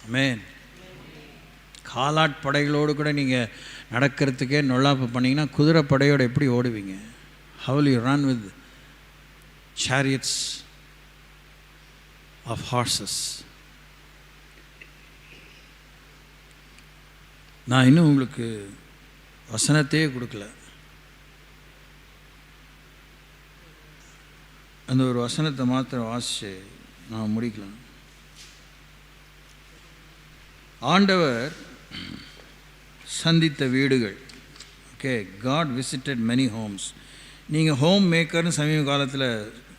ஆமென். காலாட் படைகளோடு கூட நீங்கள் நடக்கிறதுக்கே நொல்லாப்பு பண்ணிங்கன்னா குதிரை படையோடு எப்படி ஓடுவீங்க? How will you run with chariots of horses? நான் இன்னும் உங்களுக்கு வசனத்தையே கொடுக்கல. அந்த ஒரு வசனத்தை மாத்திரம் வாசித்து நான் முடிக்கலாம். ஆண்டவர் சந்தித்த வீடுகள். Okay, God visited many homes. நீங்கள் ஹோம் மேக்கர்னு சமீப காலத்தில்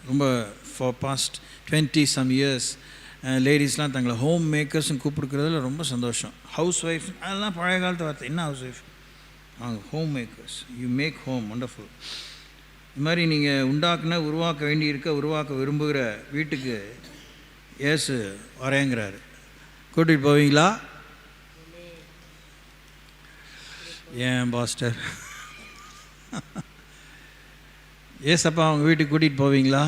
ரொம்ப ஃபார் பாஸ்ட் 20 some years லேடிஸ்லாம் தங்களை ஹோம் மேக்கர்ஸ்னு கூப்பிடுக்கிறதுல ரொம்ப சந்தோஷம். ஹவுஸ் ஒய்ஃப் அதெல்லாம் பழைய காலத்து வார்த்தை. என்ன house wife? Home makers. You make home, wonderful. இது மாதிரி நீங்கள் உருவாக்க வேண்டியிருக்க, உருவாக்க விரும்புகிற வீட்டுக்கு இயேசு வரேங்கிறாரு. கூட்டிகிட்டு போவீங்களா? ஏன் பாஸ்டர், ஏசப்பா அவங்க வீட்டுக்கு கூட்டிகிட்டு போவீங்களா?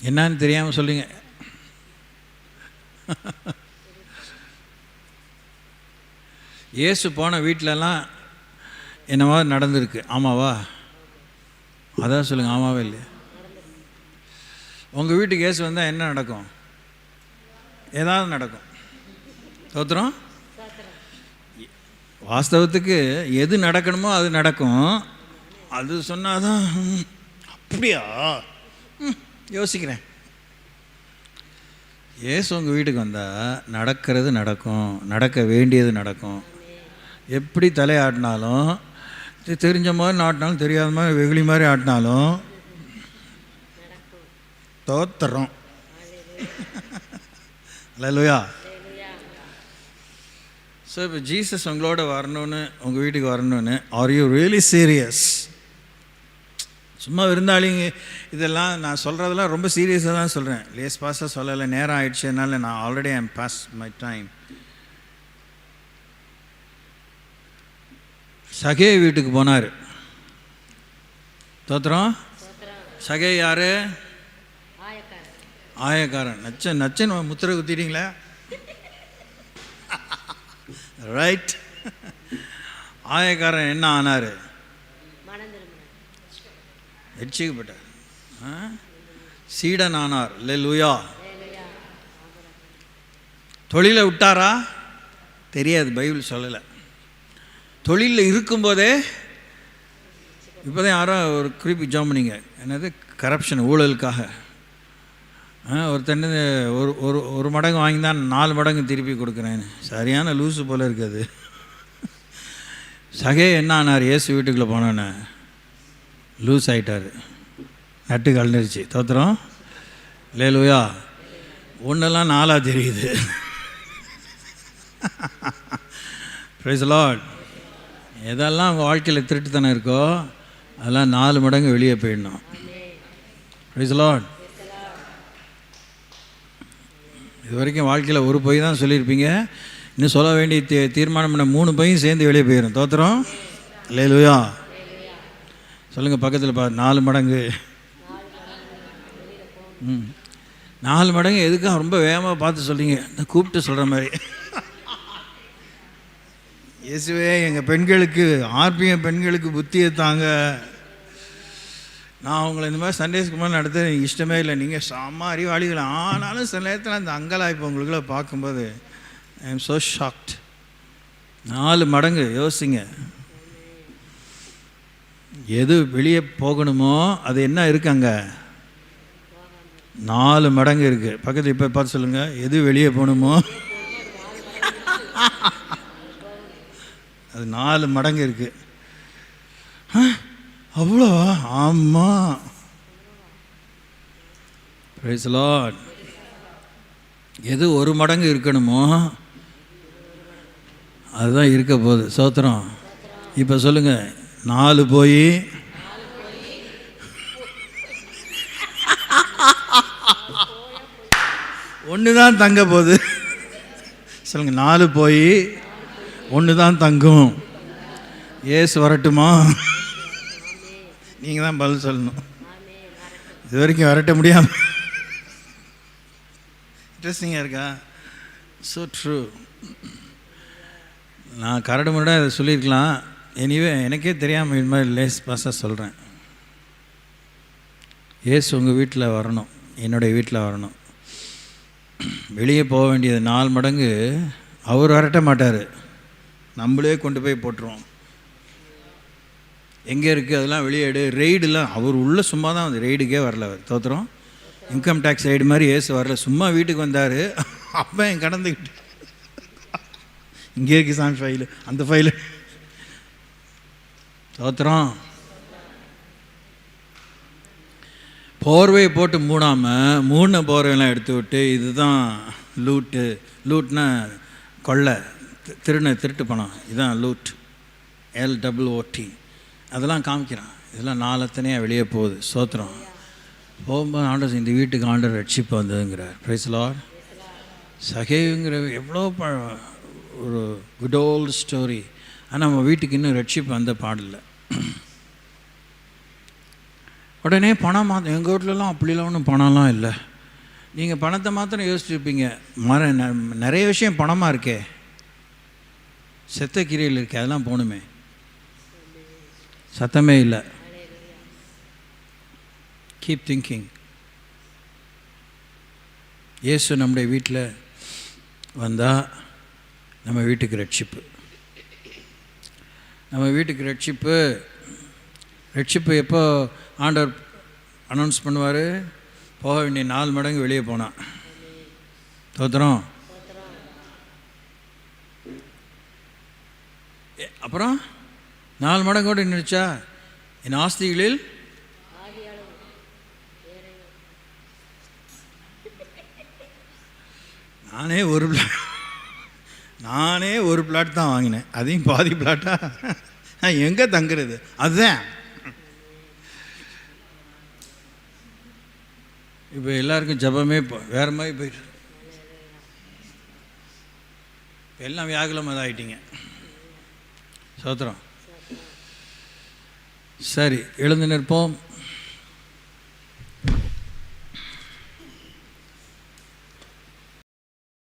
என்னன்னு தெரியாமல் சொல்லுங்க. இயேசு போன வீட்டிலலாம் என்னவா நடந்திருக்கு, ஆமாவா? அதான் சொல்லுங்கள், ஆமாவா இல்லையா? உங்கள் வீட்டுக்கு இயேசு வந்தால் என்ன நடக்கும்? ஏதாவது நடக்கும். தோத்திரம். வாஸ்தவத்துக்கு எது நடக்கணுமோ அது நடக்கும். அது சொன்னாதான் அப்படியா யோசிக்கிறேன். ஏசு உங்கள் வீட்டுக்கு வந்தால் நடக்கிறது நடக்கும், நடக்க வேண்டியது நடக்கும். எப்படி தலையாட்டினாலும், தெரிஞ்ச மாதிரி ஆட்டினாலும், தெரியாத மாதிரி வெகுளி மாதிரி ஆட்டினாலும் தோத்துறோம். அல்லேலூயா. ஸோ இப்போ ஜீசஸ் உங்களோட வரணும்னு, உங்கள் வீட்டுக்கு வரணும்னு, ஆர் யூ ரியலி சீரியஸ்? சும்மா விருந்தாளிங்க இதெல்லாம் நான் சொல்கிறதெல்லாம் ரொம்ப சீரியஸாக தான் சொல்கிறேன். லேஸ் பாஸாக சொல்லலை. நேரம் ஆயிடுச்சதுனால நான் already I'm pass my time. சகே வீட்டுக்கு போனார். தோத்திரம். சகே யார்? ஆயக்காரன். நச்சன் முத்திரை குத்திட்டீங்களா? ரைட். ஆயக்காரன் என்ன ஆனார்? ரட்சிக்கப்பட்டார். சீடன் ஆனார். அல்லேலூயா. தொழிலை விட்டாரா? தெரியாது, பைபிள் சொல்லலை. தொழிலில் இருக்கும்போதே இப்போதான் யாரோ ஒரு குறிப்பு ஜாம் பண்ணிங்க, என்னது கரப்ஷன், ஊழலுக்காக ஒருத்தன் ஒரு மடங்கு வாங்கி தான் 4 மடங்கு திருப்பி கொடுக்குறேன்னு. சரியான லூஸு போல் இருக்குது. சகே என்ன ஆனார்? இயேசு வீட்டுக்குள்ளே போனோன்னே லூஸ் ஆகிட்டார். நட்டு கலந்துருச்சு. தோத்திரம். அல்லேலூயா. ஒன்றெல்லாம் 4 தெரியுது. Praise the Lord. எதெல்லாம் உங்கள் வாழ்க்கையில் திருட்டுத்தனம் இருக்கோ அதெல்லாம் 4 மடங்கு வெளியே போயிடணும். Praise the Lord. இது வரைக்கும் வாழ்க்கையில் ஒரு பொய் தான் சொல்லியிருப்பீங்க. இன்னும் சொல்ல வேண்டிய தீர்மானம் பண்ண 3 பொய்யும் சேர்ந்து வெளியே போயிடும். தோத்திரம். அல்லேலூயா. சொல்லுங்கள் பக்கத்தில் 4 மடங்கு. 4 மடங்கு எதுக்காக ரொம்ப வேகமாக பார்த்து சொல்கிறீங்க? கூப்பிட்டு சொல்கிற மாதிரி. இயேசுவே எங்கள் பெண்களுக்கு, ஆர்பிஎம் பெண்களுக்கு புத்தியை தாங்க. நான் உங்களை இந்த மாதிரி சண்டே ஸ்கூல் நடத்த எனக்கு இஷ்டமே இல்லை. நீங்கள் செம்ம அறிவாளிகள். ஆனாலும் சில நேரத்தில் அந்த அங்கலாய்ப்பு உங்களுக்குள்ள பார்க்கும்போது ஐ எம் ஸோ ஷாக்ட். 4 மடங்கு யோசிங்க. எது வெளியே போகணுமோ அது என்ன இருக்கு அங்கே? 4 மடங்கு இருக்குது. பக்கத்தில் இப்போ பார்த்து சொல்லுங்கள், எது வெளியே போகணுமோ அது 4 மடங்கு இருக்குது. அவ்வளோ? ஆமாம். Praise the Lord. எது 1 மடங்கு இருக்கணுமோ அதுதான் இருக்க போகுது. சோத்திரம். இப்போ சொல்லுங்கள், 4 போய் 1 தான் தங்க போகுது. சொல்லுங்கள், 4 போய் 1 தான் தங்கும். ஏசு வரட்டுமா? நீங்கள் தான் பதில் சொல்லணும். இது வரைக்கும் வரட்ட முடியாமல். இன்ட்ரெஸ்டிங்காக இருக்கா? So true. நான் கரடு முரடாக இதை சொல்லியிருக்கலாம். எனிவே எனக்கே தெரியாமல் இது மாதிரி லேஸ் பாஸாக சொல்கிறேன். ஏசு உங்கள் வீட்டில் வரணும், என்னுடைய வீட்டில் வரணும். வெளியே போக வேண்டியது 4 மடங்கு அவர் வரட்ட மாட்டார், நம்மளே கொண்டு போய் போட்டுருவோம். எங்கே இருக்குது அதெல்லாம் வெளியேடு. ரெய்டுலாம் அவர் உள்ள சும்மா தான் வந்து, ரெய்டுக்கே வரல அவர். தோத்திரம். இன்கம் டேக்ஸ் ரெய்டு மாதிரி ஏசு வரல, சும்மா வீட்டுக்கு வந்தார். அப்போ என் கடந்துக்கிட்டு இங்கே இருக்கு சாமி ஃபைலு, அந்த ஃபைலு. தோத்திரம். போர்வையை போட்டு மூடாமல் மூணு போர்வையெல்லாம் எடுத்து விட்டு இதுதான் லூட்னா கொள்ளை, திருட்டு பணம், இதுதான் லூட், LOOT, அதெல்லாம் காமிக்கிறான். இதெல்லாம் நாளத்தனையாக வெளியே போகுது. சோத்திரம். போகும்போது ஆண்டவர் இந்த வீட்டுக்கு ஆண்டவர் ரட்சிப்பு வந்ததுங்கிறார். Praise the Lord. சகேங்கிற எவ்வளோ ஒரு குட் ஓல்டு ஸ்டோரி. ஆனால் நம்ம வீட்டுக்கு இன்னும் ரட்சிப்பு வந்த பாடலை. உடனே பணம் எங்கள் வீட்டிலலாம் அப்படிலாம் ஒன்றும் பணம்லாம் இல்லை. நீங்கள் பணத்தை மாத்திரம் யோசிச்சுருப்பீங்க. நிறைய விஷயம் பணமாக இருக்கே, செத்த கிரியில் இருக்கே, அதெல்லாம் போகணுமே. சத்தமே இல்லை. Keep thinking. இயேசு நம்முடைய வீட்டில் வந்தால் நம்ம வீட்டுக்கு ரட்சிப்பு. நம்ம வீட்டுக்கு ரட்சிப்பு எப்போ ஆண்டவர் அனௌன்ஸ் பண்ணுவார்? போக வேண்டிய 4 மடங்கு வெளியே போனான். தோத்திரம். அப்புறம் 4 மடங்கோடு நினைச்சா என் ஆஸ்திகளில் நானே ஒரு பிளாட் தான் வாங்கினேன், அதையும் பாதி பிளாட்டா எங்கே தங்குறது? அதுதான் இப்போ எல்லாருக்கும் ஜபமே வேறு மாதிரி போயிட்டு எல்லாம் வியாகுலம் ஆகிட்டீங்க. சோத்திரம். சரி, எழுந்து நிற்போம்.